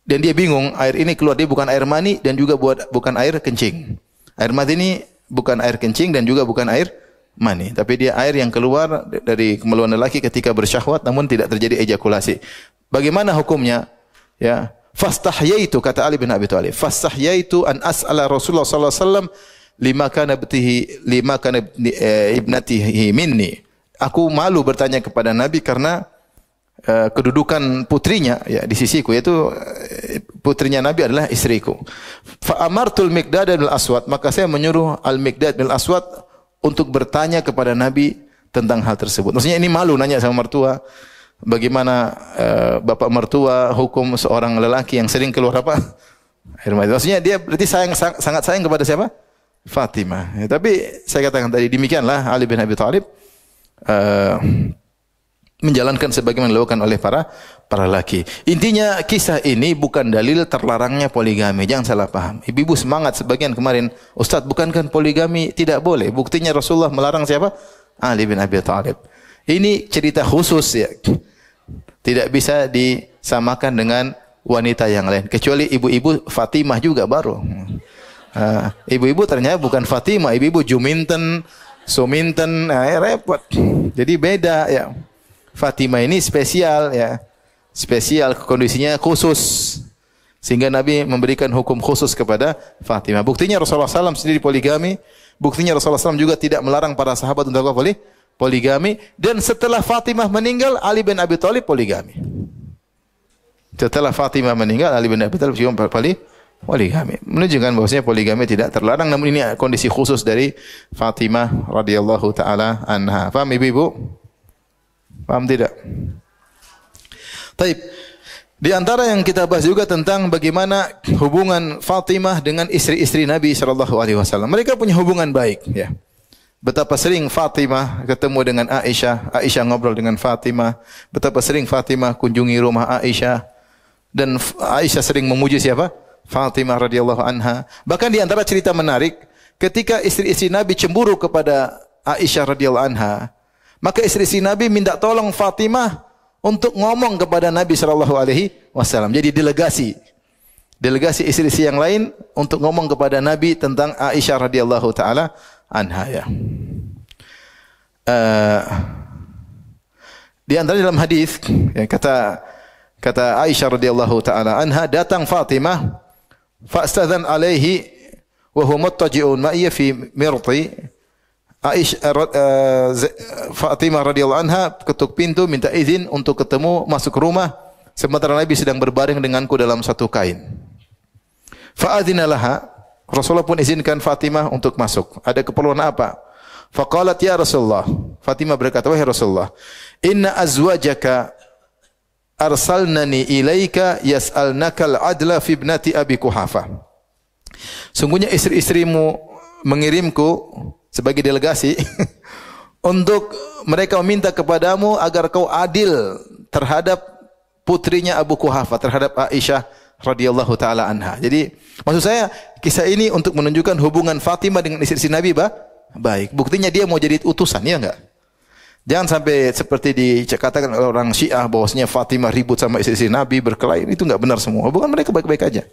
Dan dia bingung, air ini keluar dia bukan air mani dan juga bukan air kencing. Air madhi ini bukan air kencing dan juga bukan air mani, tapi dia air yang keluar dari kemaluan lelaki ketika bersyahwat namun tidak terjadi ejakulasi. Bagaimana hukumnya? Ya, fastahyaitu, kata Ali bin Abi Thalib, fastahyaitu an as'ala Rasulullah sallallahu alaihi wasallam lima kana ibnatihi minni. Aku malu bertanya kepada Nabi karena kedudukan putrinya, ya, di sisiku, yaitu putrinya Nabi adalah istriku. Fa amartul Miqdad bin Aswad, maka saya menyuruh Al-Miqdad bin Aswad untuk bertanya kepada Nabi tentang hal tersebut. Maksudnya ini malu nanya sama mertua, bagaimana bapak mertua hukum seorang lelaki yang sering keluar apa? Air mata. Maksudnya dia berarti sangat sayang kepada siapa? Fatimah. Ya, tapi saya katakan tadi, demikianlah Ali bin Abi Thalib menjalankan sebagaimana dilakukan oleh para lelaki. Intinya kisah ini bukan dalil terlarangnya poligami. Jangan salah paham. Ibu-ibu semangat sebagian kemarin, Ustaz, bukankah poligami tidak boleh? Buktinya Rasulullah melarang siapa? Ali bin Abi Thalib. Ini cerita khusus, ya. Tidak bisa disamakan dengan wanita yang lain. Kecuali ibu-ibu Fatimah juga baru. Ibu-ibu ternyata bukan Fatimah, ibu-ibu Juminten, Suminten, repot. Jadi beda, ya. Fatimah ini spesial, ya. Spesial, kondisinya khusus. Sehingga Nabi memberikan hukum khusus kepada Fatimah. Buktinya Rasulullah SAW sendiri poligami. Buktinya Rasulullah SAW juga tidak melarang para sahabat untuk poligami. Dan setelah Fatimah meninggal, Ali bin Abi Thalib poligami. Setelah Fatimah meninggal, Ali bin Abi Thalib juga poligami. Menunjukkan bahwasanya poligami tidak terlarang, namun ini kondisi khusus dari Fatimah radhiyallahu taala anha. Paham ibu-ibu? Paham tidak? Taib. Di antara yang kita bahas juga tentang bagaimana hubungan Fatimah dengan istri-istri Nabi sallallahu alaihi wasallam. Mereka punya hubungan baik, ya. Betapa sering Fatimah ketemu dengan Aisyah, Aisyah ngobrol dengan Fatimah. Betapa sering Fatimah kunjungi rumah Aisyah, dan Aisyah sering memuji siapa? Fatimah radhiyallahu anha. Bahkan di antara cerita menarik, ketika istri-istri Nabi cemburu kepada Aisyah radhiyallahu anha, maka istri-istri Nabi minta tolong Fatimah untuk ngomong kepada Nabi sallallahu alaihi wasallam. Jadi delegasi istri-istri yang lain untuk ngomong kepada Nabi tentang Aisyah radhiyallahu taala anha, ya. Di antara dalam hadis, ya, kata Aisyah radhiyallahu taala anha, datang Fatimah fa'stadzan alaihi wa huwa muttaji'un ma'iyya fi mirti. Fatimah radhiyallahu anha ketuk pintu minta izin untuk ketemu masuk rumah sementara Nabi sedang berbaring denganku dalam satu kain. Fa'adzina laha, Rasulullah pun izinkan Fatimah untuk masuk. Ada keperluan apa? Faqalat ya Rasulullah. Fatimah berkata, wahai Rasulullah, inna azwajaka arsalnani ilaika yas'alnaka al-adla fi ibnati Abi Quhafah. Sungguhnya istri-istrimu mengirimku sebagai delegasi untuk mereka meminta kepadamu agar kau adil terhadap putrinya Abu Quhafah, terhadap Aisyah radhiyallahu taala anha. Jadi maksud saya kisah ini untuk menunjukkan hubungan Fatimah dengan istri Nabi baik. Buktinya dia mau jadi utusan, ya enggak? Jangan sampai seperti dikatakan oleh orang Syiah bahwasanya Fatimah ribut sama istri Nabi, berkelahi. Itu enggak benar semua. Hubungan mereka baik-baik aja.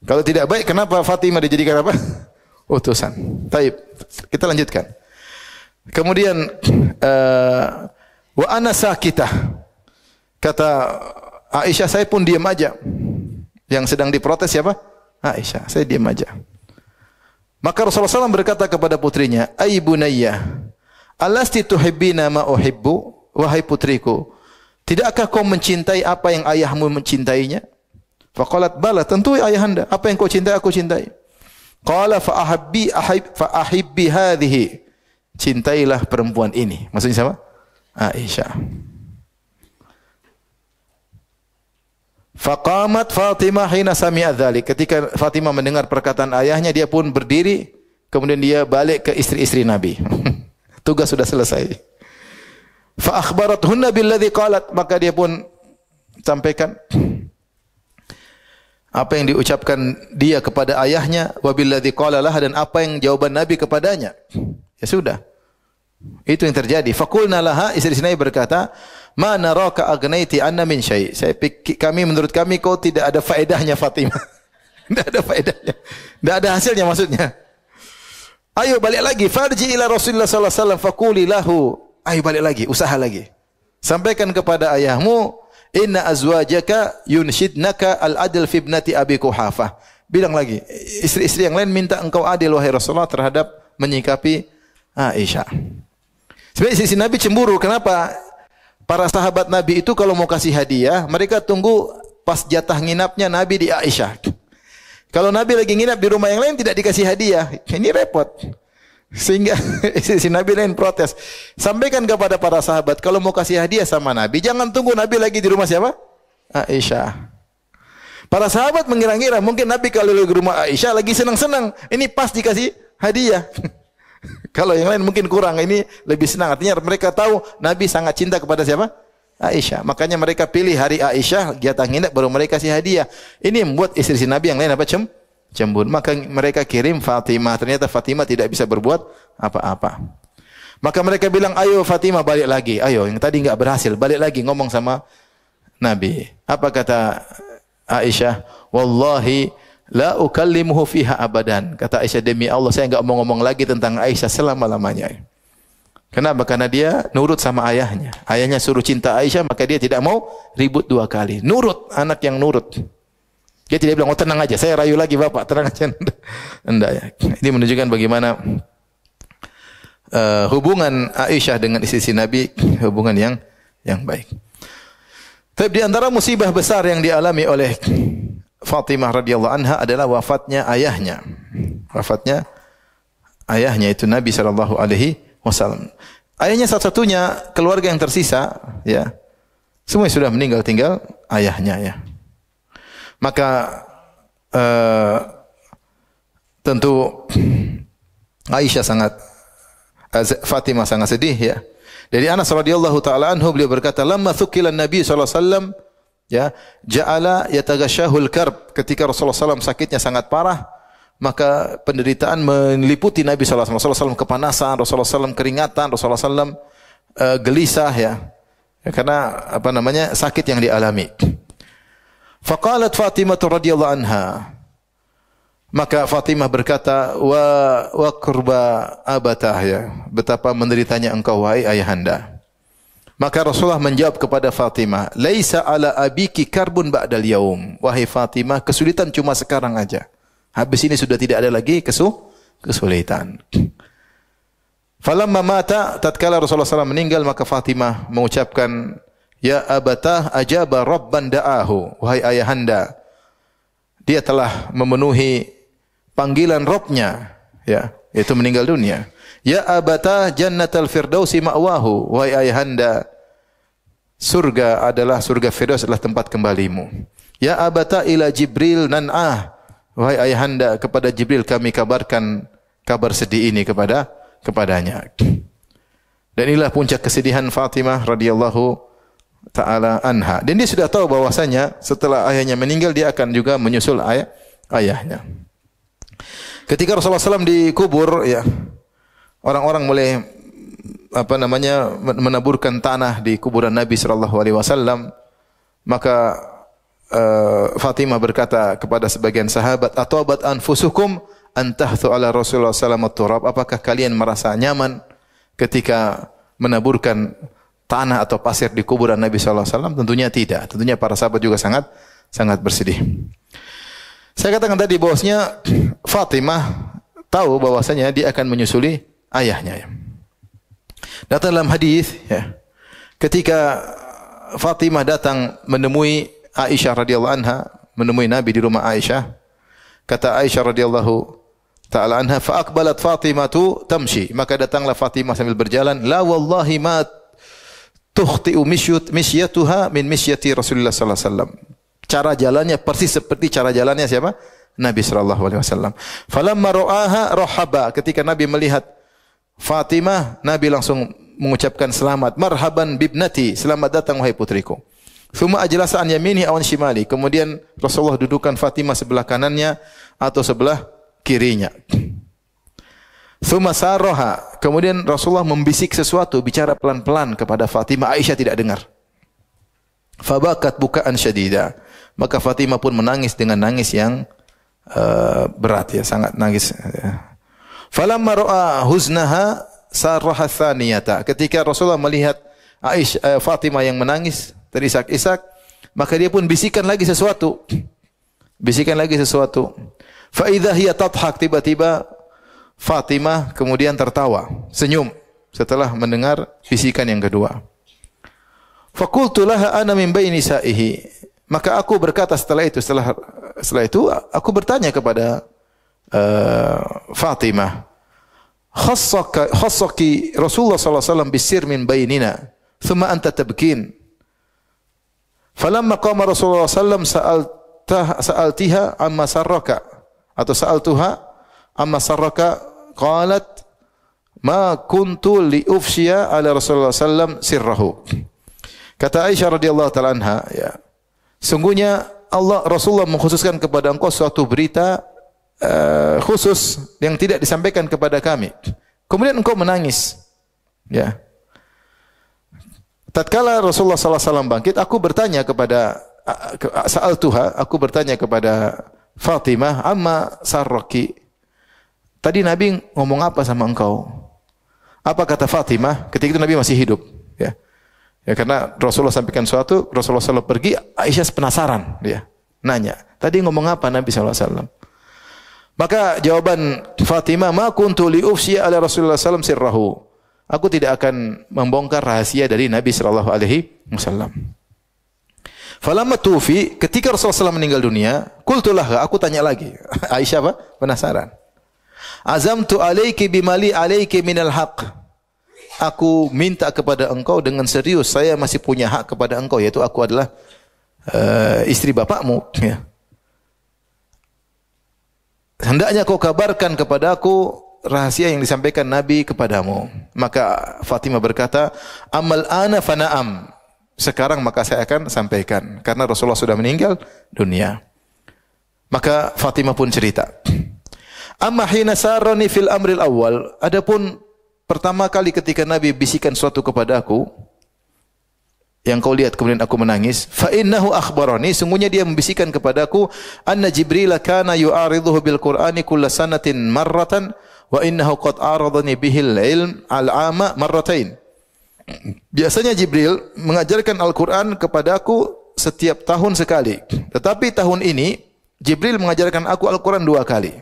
Kalau tidak baik, kenapa Fatimah dijadikan apa? Utusan. Taib. Kita lanjutkan. Kemudian wa ana sakitah. Kata Aisyah, saya pun diam aja. Yang sedang diprotes siapa? Aisyah. Saya diam aja. Maka Rasulullah SAW berkata kepada putrinya, "Ai bunayya, alasti tuhibbina ma uhibbu?" Wahai putriku, tidakkah kau mencintai apa yang ayahmu mencintainya? Faqalat bala, tentu ayahanda. Apa yang kau cintai aku cintai. Qala fa ahibbi hadhihi. Cintailah perempuan ini. Maksudnya siapa? Aisyah. Faqamat Fatimah hina sami'at dzalik. Ketika Fatimah mendengar perkataan ayahnya, dia pun berdiri, kemudian dia balik ke istri-istri Nabi. Tugas sudah selesai. Fa akhbarathunna billadzi qalat, maka dia pun sampaikan apa yang diucapkan dia kepada ayahnya, wa billadzi qala lah, dan apa yang jawaban Nabi kepadanya. Ya sudah. Itu yang terjadi. Faqulna laha, istri Nabi berkata, "Ma naraka agnaiti anna min syai'." Menurut kami kau tidak ada faedahnya Fatimah. Tidak ada faedahnya. Tidak ada hasilnya maksudnya. Ayo balik lagi. Farji ila Rasulullah sallallahu alaihi wasallam faquli lahu. Ayo balik lagi, usaha lagi. Sampaikan kepada ayahmu, "Inna azwajaka yunshidnaka al-adl fi ibnati Abi Quhafah." Bilang lagi, istri-istri yang lain minta engkau adil wahai Rasulullah terhadap menyikapi Aisyah. Sebenarnya istri Nabi cemburu. Kenapa? Para sahabat Nabi itu kalau mau kasih hadiah, mereka tunggu pas jatah nginapnya Nabi di Aisyah. Kalau Nabi lagi nginap di rumah yang lain tidak dikasih hadiah, ini repot. Sehingga istri Nabi lain protes. Sampaikan kepada para sahabat, kalau mau kasih hadiah sama Nabi, jangan tunggu Nabi lagi di rumah siapa? Aisyah. Para sahabat mengira-ngira mungkin Nabi kalau di rumah Aisyah lagi senang-senang, ini pas dikasih hadiah. Kalau yang lain mungkin kurang, ini lebih senang. Artinya mereka tahu Nabi sangat cinta kepada siapa? Aisyah. Makanya mereka pilih hari Aisyah, jatah nginap, baru mereka kasih hadiah. Ini membuat istri Nabi yang lain apa? Cemburu. Maka mereka kirim Fatimah. Ternyata Fatimah tidak bisa berbuat apa-apa. Maka mereka bilang, "Ayo Fatimah balik lagi. Ayo, yang tadi enggak berhasil, balik lagi ngomong sama Nabi." Apa kata Aisyah? "Wallahi la ukallimuhu fiha abadan." Kata Aisyah, demi Allah saya enggak mau ngomong lagi tentang Aisyah selama-lamanya. Kenapa? Karena dia nurut sama ayahnya. Ayahnya suruh cinta Aisyah, maka dia tidak mau ribut dua kali. Nurut, anak yang nurut. Dia tidak bilang, "Oh tenang aja, saya rayu lagi Bapak, tenang aja." Enggak ya. Ini menunjukkan bagaimana hubungan Aisyah dengan istri Nabi, hubungan yang baik. Tapi di antara musibah besar yang dialami oleh Fatimah radhiyallahu anha adalah wafatnya ayahnya. Wafatnya ayahnya itu Nabi sallallahu alaihi wasallam. Ayahnya satu-satunya keluarga yang tersisa, ya. Semua sudah meninggal, tinggal ayahnya, ya. Maka tentu Fatimah sangat sedih, ya. Dari Anas radhiyallahu taala anhu, beliau berkata, "Lamma thukilan Nabi sallallahu alaihi wasallam, ya, ja'ala yataghashahul karb." Ketika Rasulullah SAW sakitnya sangat parah, maka penderitaan meliputi Nabi SAW. Rasulullah SAW kepanasan, Rasulullah SAW keringatan, Rasulullah SAW gelisah, ya, karena sakit yang dialami. Faqalat Fatimah radhiyallahu anha, maka Fatimah berkata, wa qurba abatah, ya, betapa menderitanya engkau wahai ayahanda. Maka Rasulullah menjawab kepada Fatimah, "Laisa ala abiki karbun ba'dal yaum." Wahai Fatimah, kesulitan cuma sekarang aja. Habis ini sudah tidak ada lagi kesulitan. Falamma mata, tatkala Rasulullah SAW meninggal, maka Fatimah mengucapkan, "Ya abatah ajaba rabban da'ahu." Wahai ayahanda, dia telah memenuhi panggilan Rabbnya, ya, yaitu meninggal dunia. "Ya abatah jannatal firdausi ma'wahu." Wahai ayahanda, surga Firdaus adalah tempat kembalimu. "Ya abata ila Jibril nan'ah." Wahai ayahanda, kepada Jibril kami kabarkan kabar sedih ini kepadanya. Dan inilah puncak kesedihan Fatimah radhiyallahu taala anha. Dan dia sudah tahu bahwasanya setelah ayahnya meninggal dia akan juga menyusul ayahnya. Ketika Rasulullah SAW dikubur, ya, orang-orang mulai menaburkan tanah di kuburan Nabi sallallahu alaihi wasallam. Maka Fatimah berkata kepada sebagian sahabat, "Atabat anfusukum an tahthu ala Rasulullah sallallahu alaihi wasallam Apakah kalian merasa nyaman ketika menaburkan tanah atau pasir di kuburan Nabi sallallahu alaihi wasallam? Tentunya tidak. Tentunya para sahabat juga sangat bersedih. Saya katakan tadi bahwasanya Fatimah tahu bahwasanya dia akan menyusuli ayahnya. Datang dalam hadis, ya, ketika Fatimah datang menemui Aisyah radhiyallahu anha, menemui Nabi di rumah Aisyah, kata Aisyah radhiyallahu taala anha, fa aqbalat Fatimatu tamshi, maka datanglah Fatimah sambil berjalan, la wallahi ma tukhti'u misyatuha min misyati Rasulullah sallallahu alaihi wasallam. Cara jalannya persis seperti cara jalannya siapa? Nabi sallallahu alaihi wasallam. Falamma ra'aha rahaba, ketika Nabi melihat Fatimah, Nabi langsung mengucapkan selamat, marhaban bibnati, selamat datang wahai putriku. Thumma ajlasa an yaminihi aw an shimali, kemudian Rasulullah dudukkan Fatimah sebelah kanannya atau sebelah kirinya. Thumma sarraha, kemudian Rasulullah membisik sesuatu, bicara pelan-pelan kepada Fatimah, Aisyah tidak dengar. Fabakat bukaan syadida, maka Fatimah pun menangis dengan nangis yang berat, ya, sangat nangis. Falamma ra'a huznaha sarraha tsaniyata, ketika Rasulullah melihat Aisyah, Fatimah yang menangis terisak-isak, maka dia pun bisikan lagi sesuatu. Fa idza hiya tadhak, tiba-tiba Fatimah kemudian tertawa, senyum setelah mendengar bisikan yang kedua. Fa qultu laha ana min baini sa'ihi, maka aku berkata setelah itu aku bertanya kepada Fatimah, khassaki Rasulullah sallallahu alaihi wasallam bisir min bainina thumma anta tabkin. Falamma qama Rasulullah sallallahu alaihi wasallam sa'altiha amma sarraka, atau sa'altuha amma sarraka, qalat ma kuntu li ufshiya ala Rasulullah sallallahu sirrahu. Kata Aisyah radhiyallahu taala anha, ya, sungguhnya Rasulullah mengkhususkan kepada engkau suatu berita khusus yang tidak disampaikan kepada kami. Kemudian engkau menangis. Ya. Tatkala Rasulullah sallallahu alaihi wasallam bangkit, aku bertanya kepada aku bertanya kepada Fatimah, amma sarraki. Tadi Nabi ngomong apa sama engkau? Apa kata Fatimah? Ketika itu Nabi masih hidup, ya. Ya, karena Rasulullah sampaikan sesuatu, Rasulullah SAW pergi, Aisyah penasaran, dia nanya, tadi ngomong apa Nabi SAW? Maka jawaban Fatimah, ma kuntu li ufshiya ala Rasulullah SAW sirrahu. Aku tidak akan membongkar rahasia dari Nabi SAW. Falamma tufi, ketika Rasulullah SAW meninggal dunia, qultu laha, aku tanya lagi. Aisyah apa? Penasaran. Azamtu alaiki bimali alaiki minal haqq. Aku minta kepada engkau dengan serius, saya masih punya hak kepada engkau, yaitu aku adalah istri bapakmu, ya. Hendaknya kau kabarkan kepada aku rahasia yang disampaikan Nabi kepadamu. Maka Fatimah berkata, amal ana fana'am, sekarang maka saya akan sampaikan, karena Rasulullah sudah meninggal dunia. Maka Fatimah pun cerita, amma hina sarani fil amril awal, adapun pertama kali ketika Nabi bisikan sesuatu kepada aku, yang kau lihat kemudian aku menangis, fa innahu akhbarani, sungguhnya dia membisikkan kepadaku, anna Jibril kana yu'aridhuhu bil Qur'ani kulla sanatin marratan wa innahu qad aradani bihil ilm al-ama marratain. Biasanya Jibril mengajarkan Al-Qur'an kepadaku setiap tahun sekali, tetapi tahun ini Jibril mengajarkan aku Al-Qur'an 2 kali.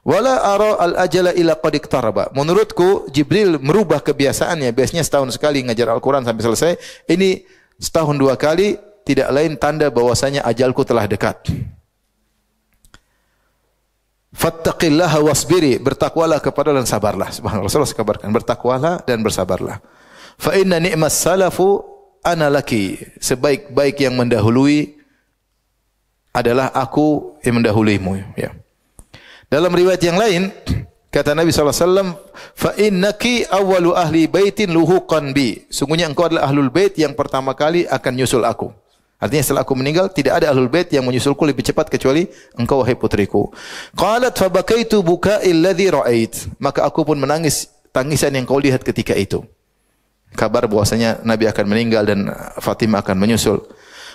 Wala ara al-ajala ila qad iqtaraba. Menurutku Jibril merubah kebiasaannya, biasanya setahun sekali ngajar Al-Qur'an sampai selesai. Ini setahun 2 kali, tidak lain tanda bahwasanya ajalku telah dekat. Fattaqillaha wasbiri, bertakwalah kepada dan sabarlah. Subhanallah, Rasulullah kabarkan, bertakwalah dan bersabarlah. Fa inna ni'mas salafu ana laki, sebaik-baik yang mendahului adalah aku yang mendahulimu, ya. Dalam riwayat yang lain, Kata Nabi SAW, fa innaki awwalu ahli baitin luhuqan bi. Sungguhnya engkau adalah ahlul bait yang pertama kali akan nyusul aku. Artinya setelah aku meninggal tidak ada ahlul bait yang menyusulku lebih cepat kecuali engkau wahai putriku. Qalat fa bakaitu buka'il ladzi ra'ait. Maka aku pun menangis tangisan yang kau lihat ketika itu. Kabar bahwasanya Nabi akan meninggal dan Fatimah akan menyusul.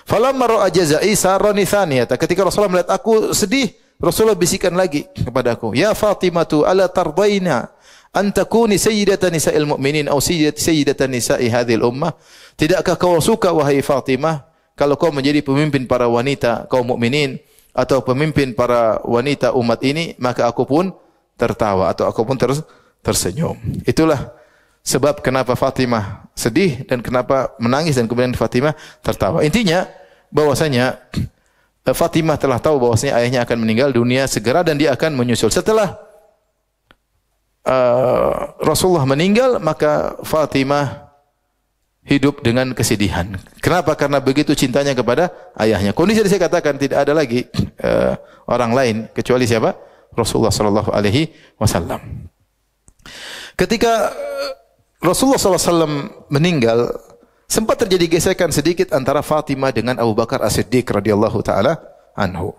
Falamma ra'a jazai sarani thaniyata. Ketika Rasulullah melihat aku sedih, Rasulullah bisikan lagi kepadaku, "Ya Fatimatu, ala tardaina an takuni sayyidatan nisa'il mu'minin aw sayyidatan nisa'i hadhil ummah?" Tidakkah kau suka wahai Fatimah kalau kau menjadi pemimpin para wanita kaum mukminin atau pemimpin para wanita umat ini? Maka aku pun tertawa atau aku pun tersenyum. Itulah sebab kenapa Fatimah sedih dan kenapa menangis dan kemudian Fatimah tertawa. Intinya bahwasanya Fatimah telah tahu bahwasanya ayahnya akan meninggal dunia segera dan dia akan menyusul. Setelah Rasulullah meninggal, maka Fatimah hidup dengan kesedihan. Kenapa? Karena begitu cintanya kepada ayahnya. Kondisi yang saya katakan tidak ada lagi orang lain kecuali siapa? Rasulullah sallallahu alaihi wasallam. Ketika Rasulullah sallallahu alaihi wasallam meninggal, sempat terjadi gesekan sedikit antara Fatimah dengan Abu Bakar As-Siddiq radhiyallahu taala anhu.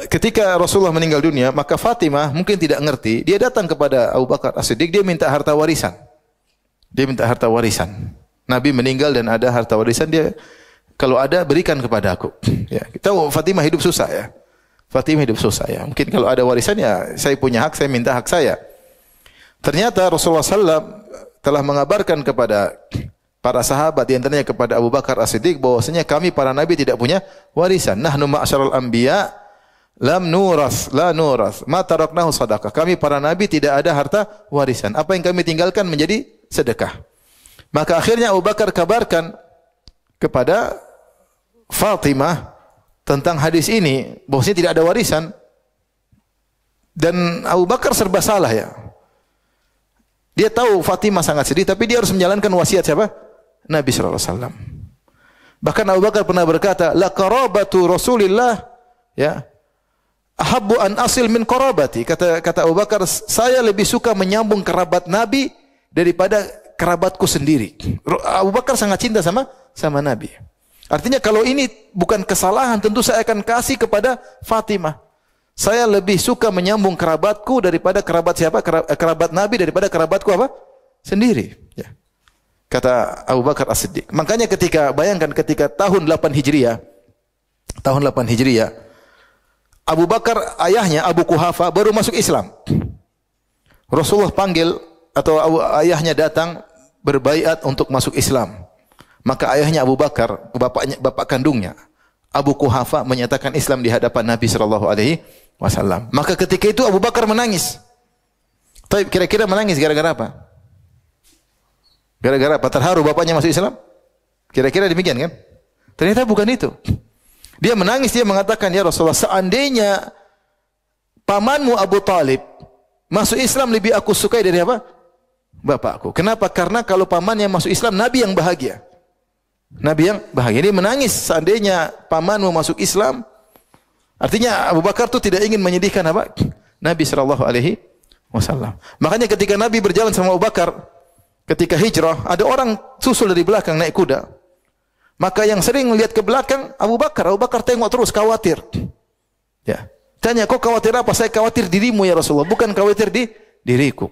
Ketika Rasulullah meninggal dunia, maka Fatimah mungkin tidak ngerti. Dia datang kepada Abu Bakar As-Siddiq, dia minta harta warisan. Nabi meninggal dan ada harta warisan, dia kalau ada berikan kepada aku. Ya, kita tahu Fatimah hidup susah ya. Mungkin kalau ada warisan ya saya punya hak, saya minta hak saya. Ternyata Rasulullah SAW telah mengabarkan kepada para sahabat, di antaranya kepada Abu Bakar As-Siddiq, bahwasanya kami para nabi tidak punya warisan. Nahnu ma'syarul anbiya lam nuras, la nuras, ma taraknahu sadaqah. Kami para nabi tidak ada harta warisan. Apa yang kami tinggalkan menjadi sedekah. Maka akhirnya Abu Bakar kabarkan kepada Fatimah tentang hadis ini, bahwasanya tidak ada warisan. Dan Abu Bakar serba salah ya. Dia tahu Fatimah sangat sedih, tapi dia harus menjalankan wasiat siapa? Nabi sallallahu alaihi wasallam. Bahkan Abu Bakar pernah berkata, "La qarabatu Rasulillah ya ahabbu an asil min qarabati." Kata Abu Bakar, saya lebih suka menyambung kerabat Nabi daripada kerabatku sendiri. Abu Bakar sangat cinta sama Nabi. Artinya kalau ini bukan kesalahan, tentu saya akan kasih kepada Fatimah. Saya lebih suka menyambung kerabatku daripada kerabat siapa? Kerabat Nabi daripada kerabatku apa? Sendiri. Ya. Kata Abu Bakar As-Siddiq. Makanya bayangkan ketika tahun 8 Hijriah, Abu Bakar ayahnya Abu Quhafa baru masuk Islam. Rasulullah panggil atau ayahnya datang berbaiat untuk masuk Islam. Maka ayahnya Abu Bakar, bapak kandungnya Abu Quhafa menyatakan Islam di hadapan Nabi sallallahu alaihi wasallam. Maka ketika itu Abu Bakar menangis. Tapi kira-kira menangis gara-gara apa? Gara-gara apa? Terharu bapaknya masuk Islam? Kira-kira demikian kan? Ternyata bukan itu. Dia menangis, dia mengatakan, "Ya Rasulullah, seandainya pamanmu Abu Talib masuk Islam lebih aku sukai dari apa? Bapakku." Kenapa? Karena kalau pamannya masuk Islam, Nabi yang bahagia. Dia menangis seandainya pamanmu masuk Islam. Artinya Abu Bakar itu tidak ingin menyedihkan apa? Nabi sallallahu alaihi wasallam. Makanya ketika Nabi berjalan sama Abu Bakar ketika hijrah, ada orang susul dari belakang naik kuda. Maka yang sering melihat ke belakang Abu Bakar tengok terus, khawatir. Ya. Tanya, "Kau khawatir apa?" "Saya khawatir dirimu ya Rasulullah, bukan khawatir di diriku."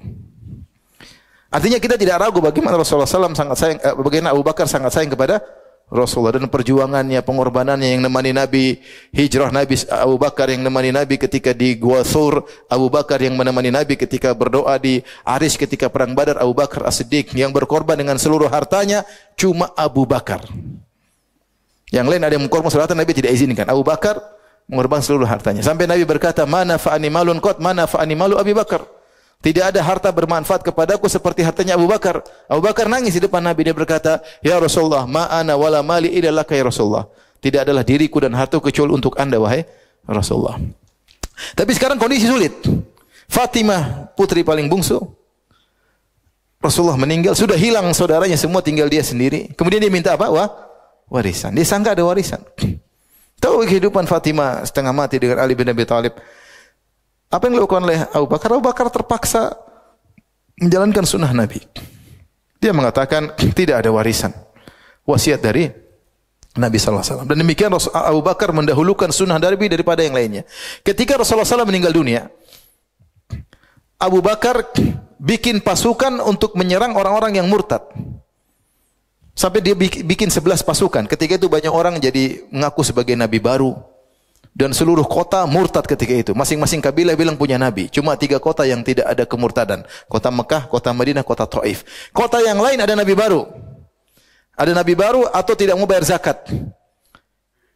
Artinya kita tidak ragu bagaimana Rasulullah SAW sangat sayang, bagaimana Abu Bakar sangat sayang kepada Rasulullah dan perjuangannya, pengorbanannya yang menemani Nabi, hijrah Nabi, Abu Bakar yang menemani Nabi ketika di Gua Thur, Abu Bakar yang menemani Nabi ketika berdoa di Arish ketika perang Badar, Abu Bakar As-Siddiq yang berkorban dengan seluruh hartanya, cuma Abu Bakar. Yang lain ada yang mengkorban seluruh Nabi tidak izinkan. Abu Bakar mengorbankan seluruh hartanya. Sampai Nabi berkata, "Mana fa'ani malun qat, mana fa'ani malu Abi Bakar." Tidak ada harta bermanfaat kepadaku seperti hartanya Abu Bakar. Abu Bakar nangis di depan Nabi. Dia berkata, "Ya Rasulullah, ma ana wala mali illa laka ya Rasulullah." Tidak adalah diriku dan hartaku kecuali untuk Anda wahai Rasulullah. Tapi sekarang kondisi sulit. Fatimah putri paling bungsu. Rasulullah meninggal, sudah hilang saudaranya semua, tinggal dia sendiri. Kemudian dia minta apa? Warisan. Dia sangka ada warisan. Tahu kehidupan Fatimah setengah mati dengan Ali bin Abi Thalib. Apa yang dilakukan oleh Abu Bakar? Abu Bakar terpaksa menjalankan sunnah Nabi. Dia mengatakan tidak ada warisan, wasiat dari Nabi SAW. Dan demikian Abu Bakar mendahulukan sunnah Nabi daripada yang lainnya. Ketika Rasulullah SAW meninggal dunia, Abu Bakar bikin pasukan untuk menyerang orang-orang yang murtad. Sampai dia bikin 11 pasukan. Ketika itu banyak orang jadi mengaku sebagai nabi baru. Dan seluruh kota murtad ketika itu. Masing-masing kabilah bilang punya nabi. Cuma 3 kota yang tidak ada kemurtadan. Kota Mekah, kota Madinah, kota Taif. Kota yang lain ada nabi baru. Ada nabi baru atau tidak mau bayar zakat.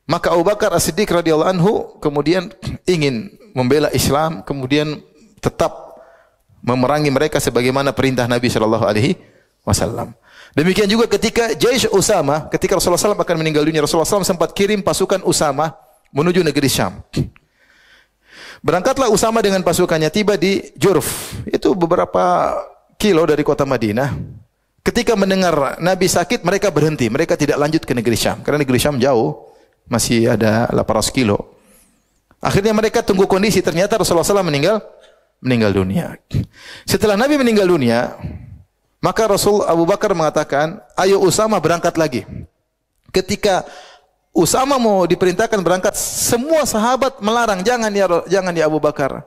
Maka Abu Bakar As-Siddiq radhiyallahu anhu kemudian ingin membela Islam. Kemudian tetap memerangi mereka sebagaimana perintah Nabi SAW. Demikian juga ketika Jaish Usama, ketika Rasulullah SAW akan meninggal dunia, Rasulullah SAW sempat kirim pasukan Usama menuju negeri Syam. Berangkatlah Usama dengan pasukannya, tiba di Jurf. Itu beberapa kilo dari kota Madinah. Ketika mendengar Nabi sakit, mereka berhenti. Mereka tidak lanjut ke negeri Syam. Karena negeri Syam jauh, masih ada 800 kilo. Akhirnya mereka tunggu kondisi. Ternyata Rasulullah SAW meninggal dunia. Setelah Nabi meninggal dunia, maka Rasul Abu Bakar mengatakan, ayo Usama berangkat lagi. Ketika Usama mau diperintahkan berangkat, semua sahabat melarang, jangan ya Abu Bakar.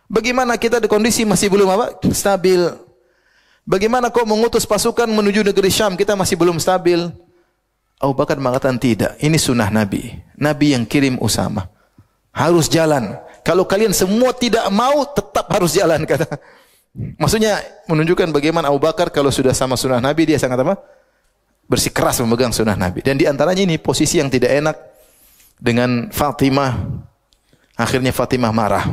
Bagaimana kita di kondisi masih belum stabil? Bagaimana kau mengutus pasukan menuju negeri Syam, kita masih belum stabil? Abu Bakar mengatakan tidak, ini sunnah Nabi. Nabi yang kirim Usama. Harus jalan. Kalau kalian semua tidak mau, tetap harus jalan, kata. Maksudnya menunjukkan bagaimana Abu Bakar kalau sudah sama sunnah Nabi, dia sangat bersikeras memegang sunnah Nabi. Dan di antaranya ini posisi yang tidak enak dengan Fatimah. Akhirnya Fatimah marah.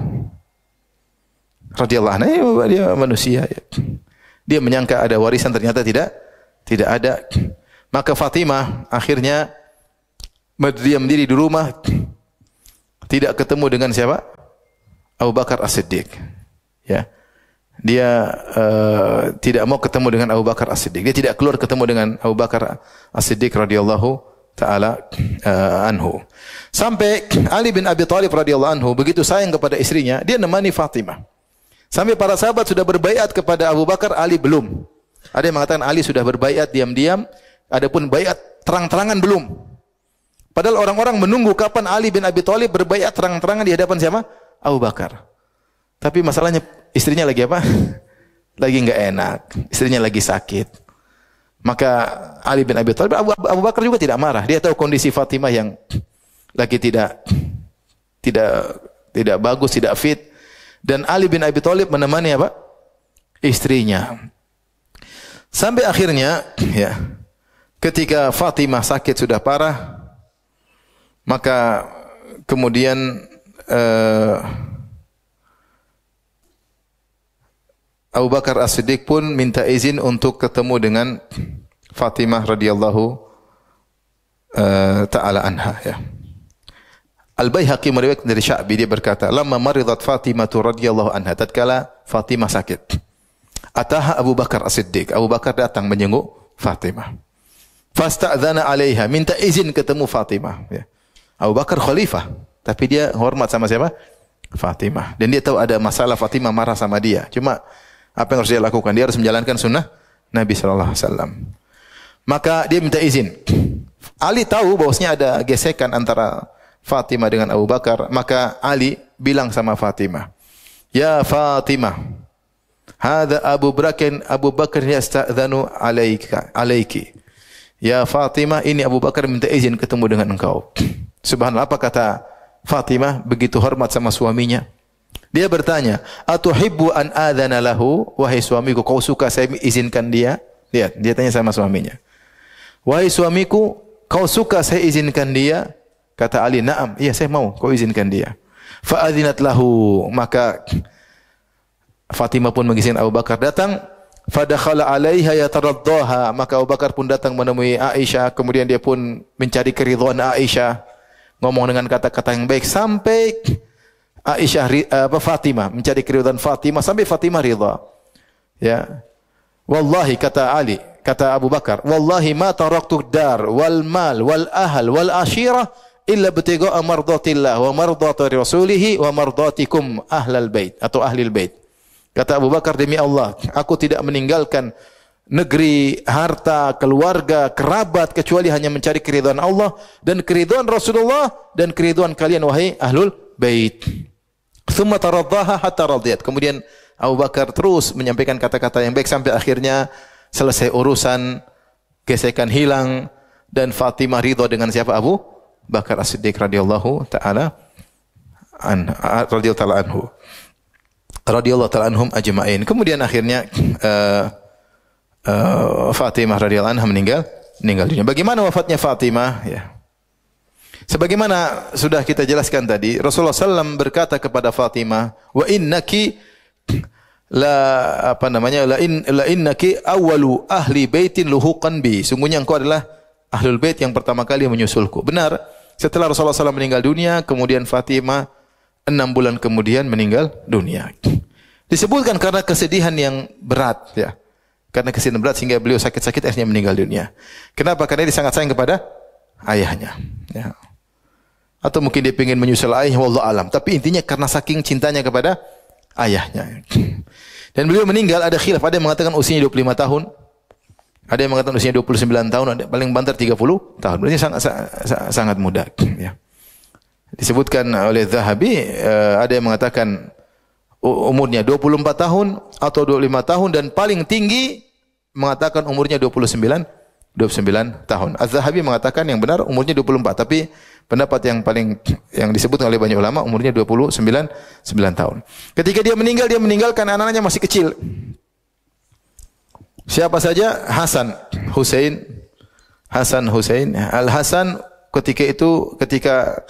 Radhiyallahu anha, dia manusia. Dia menyangka ada warisan, ternyata tidak ada. Maka Fatimah akhirnya berdiam diri di rumah, tidak ketemu dengan siapa? Abu Bakar As-Siddiq. Ya. Dia tidak mau ketemu dengan Abu Bakar As-Siddiq. Dia tidak keluar ketemu dengan Abu Bakar As-Siddiq radhiyallahu taala anhu. Sampai Ali bin Abi Thalib radhiyallahu anhu begitu sayang kepada istrinya, dia nemani Fatimah. Sampai para sahabat sudah berbaiat kepada Abu Bakar, Ali belum. Ada yang mengatakan Ali sudah berbaiat diam-diam, adapun baiat terang-terangan belum. Padahal orang-orang menunggu kapan Ali bin Abi Thalib berbaiat terang-terangan di hadapan siapa? Abu Bakar. Tapi masalahnya istrinya lagi apa? Lagi enggak enak. Istrinya lagi sakit. Maka Ali bin Abi Thalib, Abu Bakar juga tidak marah. Dia tahu kondisi Fatimah yang lagi tidak bagus, tidak fit. Dan Ali bin Abi Thalib menemani apa? Istrinya. Sampai akhirnya, ya, ketika Fatimah sakit sudah parah, maka kemudian Abu Bakar As-Siddiq pun minta izin untuk ketemu dengan Fatimah radhiyallahu taala anha, ya. Al-Baihaqi meriwayatkan dari Sya'bi, dia berkata, "Lamma maridat Fatimah radhiyallahu anha," tatkala Fatimah sakit. Ataha Abu Bakar As-Siddiq. Abu Bakar datang menjenguk Fatimah. Fasta'dzana 'alaiha, minta izin ketemu Fatimah, ya. Abu Bakar khalifah, tapi dia hormat sama siapa? Fatimah. Dan dia tahu ada masalah, Fatimah marah sama dia. Cuma apa yang harus dia lakukan? Dia harus menjalankan sunnah Nabi sallallahu alaihi wasallam. Maka dia minta izin. Ali tahu bahwasanya ada gesekan antara Fatimah dengan Abu Bakar, maka Ali bilang sama Fatimah, "Ya Fatimah, hadza Abu Bakar yasta'dzanu alaiki." Ya Fatimah, ini Abu Bakar minta izin ketemu dengan engkau. Subhanallah, apa kata Fatimah begitu hormat sama suaminya? Dia bertanya, "Atuhibbu an adzana lahu?" Wahai suamiku, kau suka saya izinkan dia? Lihat, dia tanya sama suaminya. "Wahai suamiku, kau suka saya izinkan dia?" Kata Ali, "Na'am, iya saya mau kau izinkan dia." Fa'adzinat lahu, maka Fatimah pun mengizinkan Abu Bakar datang. Fadakhala 'alaiha yataraddaha, maka Abu Bakar pun datang menemui Aisyah, kemudian dia pun mencari keridhaan Aisyah, ngomong dengan kata-kata yang baik sampai Fatimah mencari keridhaan Fatimah sampai Fatimah ridha. Ya. Wallahi, kata Ali, kata Abu Bakar, "Wallahi ma taraktu dar wal mal wal ahl wal ashirah illa ibtigha'a mardatillah wa mardati rasulih wa mardatikum ahlal bait atau ahlil bait. Kata Abu Bakar, demi Allah, aku tidak meninggalkan negeri, harta, keluarga, kerabat kecuali hanya mencari keridhaan Allah dan keridhaan Rasulullah dan keridhaan kalian wahai ahlul bait. Tsumma taraddaha hatta radiyat. Kemudian Abu Bakar terus menyampaikan kata-kata yang baik sampai akhirnya selesai urusan, gesekan hilang dan Fatimah ridha dengan siapa? Abu Bakar As-Siddiq radhiyallahu taala anhu. Radhiyallahu taala anhum ajma'in. Kemudian akhirnya Fatimah radhiyallahu anha meninggal dunia. Bagaimana wafatnya Fatimah? Ya. Sebagaimana sudah kita jelaskan tadi, Rasulullah SAW berkata kepada Fatimah, wa innaki la innaki awwalu ahli baitin luhuqan bi. Sungguhnya engkau adalah ahlul bait yang pertama kali menyusulku. Benar. Setelah Rasulullah SAW meninggal dunia, kemudian Fatimah 6 bulan kemudian meninggal dunia. Disebutkan karena kesedihan yang berat, ya. Karena kesedihan berat sehingga beliau sakit-sakit akhirnya meninggal dunia. Kenapa? Karena dia sangat sayang kepada ayahnya. Ya. Atau mungkin dia ingin menyusul ayah, wallahu alam. Tapi intinya karena saking cintanya kepada ayahnya. Dan beliau meninggal, ada khilaf. Ada yang mengatakan usianya 25 tahun. Ada yang mengatakan usianya 29 tahun. Ada paling banter 30 tahun. Berarti sangat muda. Ya. Disebutkan oleh Zahabi, ada yang mengatakan umurnya 24 tahun atau 25 tahun dan paling tinggi mengatakan umurnya 29 tahun. Az-Zahabi mengatakan yang benar umurnya 24, tapi pendapat yang disebut oleh banyak ulama umurnya 29 tahun. Ketika dia meninggalkan anak-anaknya masih kecil. Siapa saja? Hasan, Husain. Al-Hasan ketika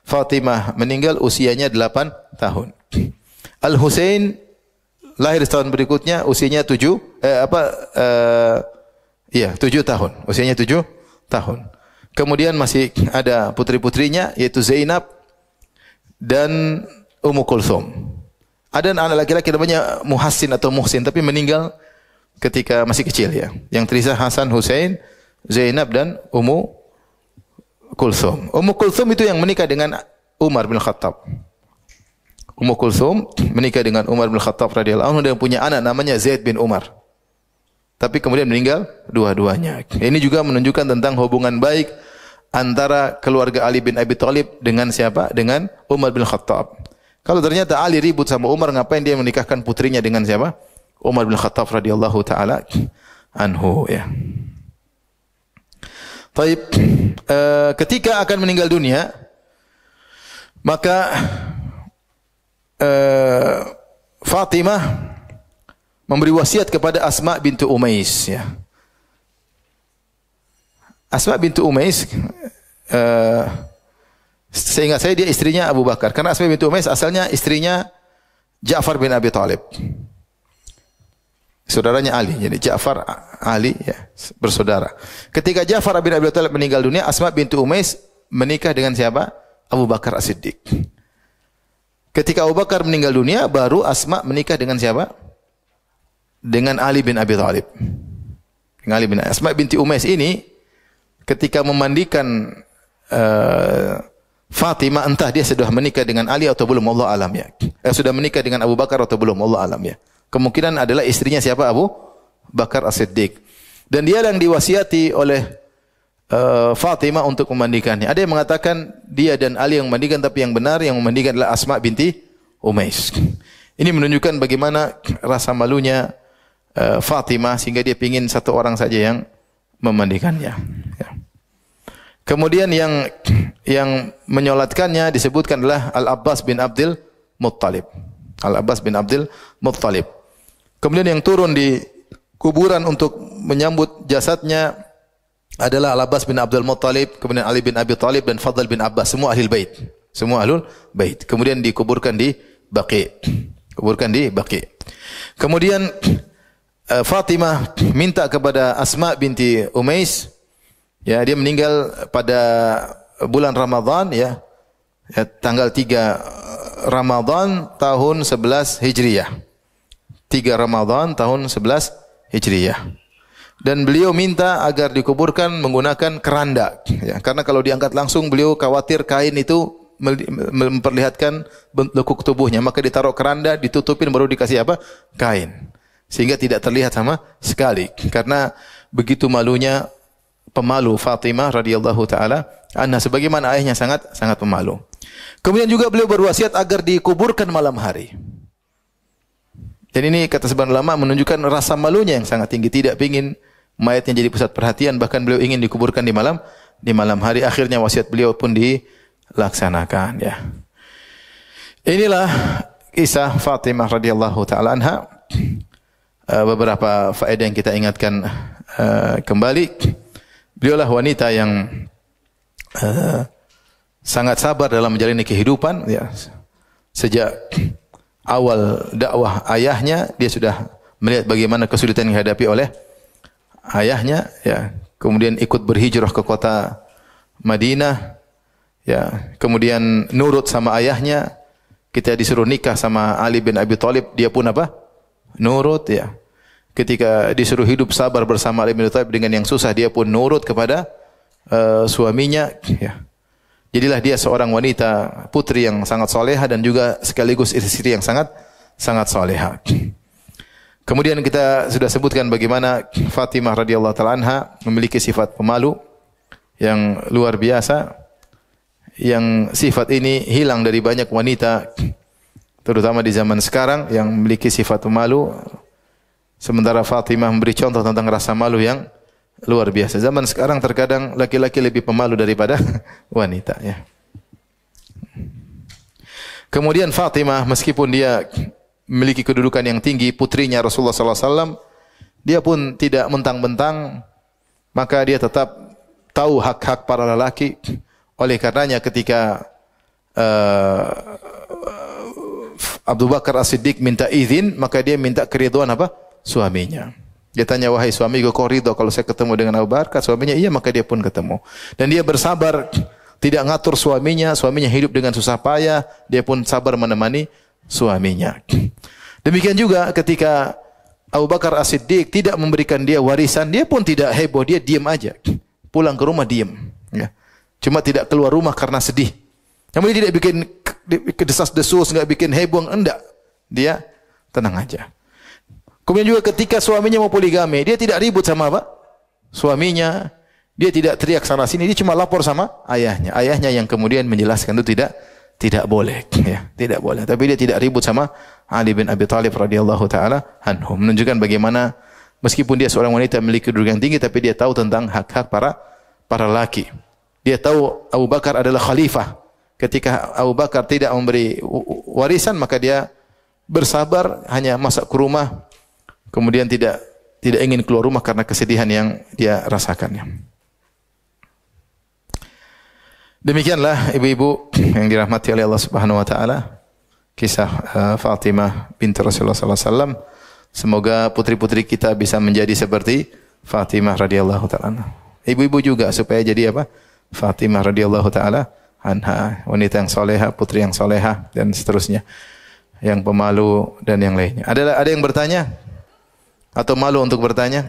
Fatimah meninggal usianya 8 tahun. Al-Husain lahir setahun berikutnya usianya 7 tahun. Usianya 7 tahun. Kemudian masih ada putri-putrinya yaitu Zainab dan Ummu Kulthum. Ada anak laki-laki namanya Muhassin atau Muhsin tapi meninggal ketika masih kecil ya. Yang tersisa Hasan, Husain, Zainab dan Ummu Kulthum. Ummu Kulthum itu yang menikah dengan Umar bin Khattab. Ummu Kulthum menikah dengan Umar bin Khattab radhiyallahu anhu dan punya anak namanya Zaid bin Umar. Tapi kemudian meninggal dua-duanya. Ini juga menunjukkan tentang hubungan baik antara keluarga Ali bin Abi Thalib dengan siapa? Dengan Umar bin Khattab. Kalau ternyata Ali ribut sama Umar, ngapain dia menikahkan putrinya dengan siapa? Umar bin Khattab radhiyallahu taala anhu ya. Baik, ketika akan meninggal dunia, maka Fatimah memberi wasiat kepada Asma bintu Umais. Ya. Asma bintu Umais, seingat saya dia istrinya Abu Bakar. Karena Asma bintu Umais asalnya istrinya Ja'far bin Abi Thalib. Saudaranya Ali, jadi Ja'far Ali ya, bersaudara. Ketika Ja'far bin Abi Thalib meninggal dunia, Asma bintu Umais menikah dengan siapa? Abu Bakar As-Siddiq. Ketika Abu Bakar meninggal dunia, baru Asma menikah dengan siapa? Dengan Ali bin Abi Thalib. Asma binti Umais ini ketika memandikan Fatimah, entah dia sudah menikah dengan Ali atau belum, Allah alam ya. Sudah menikah dengan Abu Bakar atau belum, Allah alam ya. Kemungkinan adalah istrinya siapa? Abu Bakar As-Siddiq. Dan dia yang diwasiati oleh Fatimah untuk memandikannya. Ada yang mengatakan dia dan Ali yang memandikan, tapi yang benar yang memandikan adalah Asma binti Umais. Ini menunjukkan bagaimana rasa malunya Fatimah sehingga dia ingin satu orang saja yang memandikannya. Ya. Kemudian yang menyolatkannya disebutkan adalah Al-Abbas bin Abdul Muttalib. Al-Abbas bin Abdul Muttalib. Kemudian yang turun di kuburan untuk menyambut jasadnya adalah Al-Abbas bin Abdul Muttalib, kemudian Ali bin Abi Thalib dan Fadl bin Abbas, semua ahlul bait. Semua ahlul bait. Kemudian dikuburkan di Baqi. Kemudian Fatimah minta kepada Asma binti Umais, ya, dia meninggal pada bulan Ramadan ya, tanggal 3 Ramadan tahun 11 Hijriyah. 3 Ramadan tahun 11 Hijriyah. Dan beliau minta agar dikuburkan menggunakan keranda. Ya, karena kalau diangkat langsung beliau khawatir kain itu memperlihatkan lekuk tubuhnya. Maka ditaruh keranda, ditutupin baru dikasih apa? Kain. Sehingga tidak terlihat sama sekali. Karena begitu malunya pemalu Fatimah radhiyallahu taala anha, sebagaimana ayahnya sangat pemalu. Kemudian juga beliau berwasiat agar dikuburkan malam hari. Dan ini kata sebagian ulama menunjukkan rasa malunya yang sangat tinggi, tidak ingin mayatnya jadi pusat perhatian, bahkan beliau ingin dikuburkan di malam hari. Akhirnya wasiat beliau pun dilaksanakan, ya. Inilah kisah Fatimah radhiyallahu taala anha. Beberapa faedah yang kita ingatkan kembali. Beliaulah wanita yang sangat sabar dalam menjalani kehidupan, ya. Sejak awal dakwah ayahnya, dia sudah melihat bagaimana kesulitan yang dihadapi oleh ayahnya, ya. Kemudian ikut berhijrah ke kota Madinah, ya. Kemudian nurut sama ayahnya. Kita disuruh nikah sama Ali bin Abi Thalib, dia pun apa? Nurut, ya. Ketika disuruh hidup sabar bersama Ali bin Abi Thalib dengan yang susah, dia pun nurut kepada suaminya, ya. Jadilah dia seorang wanita putri yang sangat soleha dan juga sekaligus istri yang sangat soleha. Kemudian kita sudah sebutkan bagaimana Fatimah radhiyallahu taala anha memiliki sifat pemalu yang luar biasa, yang sifat ini hilang dari banyak wanita terutama di zaman sekarang yang memiliki sifat pemalu. Sementara Fatimah memberi contoh tentang rasa malu yang luar biasa. Zaman sekarang terkadang laki-laki lebih pemalu daripada wanita, ya. Kemudian Fatimah meskipun dia memiliki kedudukan yang tinggi, putrinya Rasulullah sallallahu alaihi wasallam, dia pun tidak mentang-mentang, maka dia tetap tahu hak-hak para lelaki. Oleh karenanya ketika Abu Bakar As-Siddiq minta izin, maka dia minta keridhaan apa? Suaminya. Dia tanya, wahai suamiku, kau ridho kalau saya ketemu dengan Abu Bakar? Suaminya, iya, maka dia pun ketemu. Dan dia bersabar, tidak ngatur suaminya hidup dengan susah payah, dia pun sabar menemani suaminya. Demikian juga ketika Abu Bakar As-Siddiq tidak memberikan dia warisan, dia pun tidak heboh, dia diam aja. Pulang ke rumah diam, ya. Cuma tidak keluar rumah karena sedih. Namun dia tidak bikin desas-desus, enggak bikin heboh, enggak. Dia tenang aja. Kemudian juga ketika suaminya mau poligami, dia tidak ribut sama apa? Suaminya. Dia tidak teriak sana sini, dia cuma lapor sama ayahnya. Ayahnya yang kemudian menjelaskan itu tidak boleh, ya, tidak boleh. Tapi dia tidak ribut sama Ali bin Abi Thalib radhiyallahu taala anhu. Menunjukkan bagaimana meskipun dia seorang wanita memiliki kedudukan tinggi, tapi dia tahu tentang hak-hak para laki. Dia tahu Abu Bakar adalah khalifah. Ketika Abu Bakar tidak memberi warisan, maka dia bersabar, hanya masak ke rumah. Kemudian tidak ingin keluar rumah karena kesedihan yang dia rasakannya. Demikianlah ibu-ibu yang dirahmati oleh Allah Subhanahu wa taala, kisah Fatimah binti Rasulullah sallallahu alaihi wasallam. Semoga putri-putri kita bisa menjadi seperti Fatimah radhiyallahu taala. Ibu-ibu juga supaya jadi apa? Fatimah radhiyallahu taala anha, wanita yang soleha, putri yang soleha, dan seterusnya, yang pemalu dan yang lainnya. Ada yang bertanya? Atau malu untuk bertanya?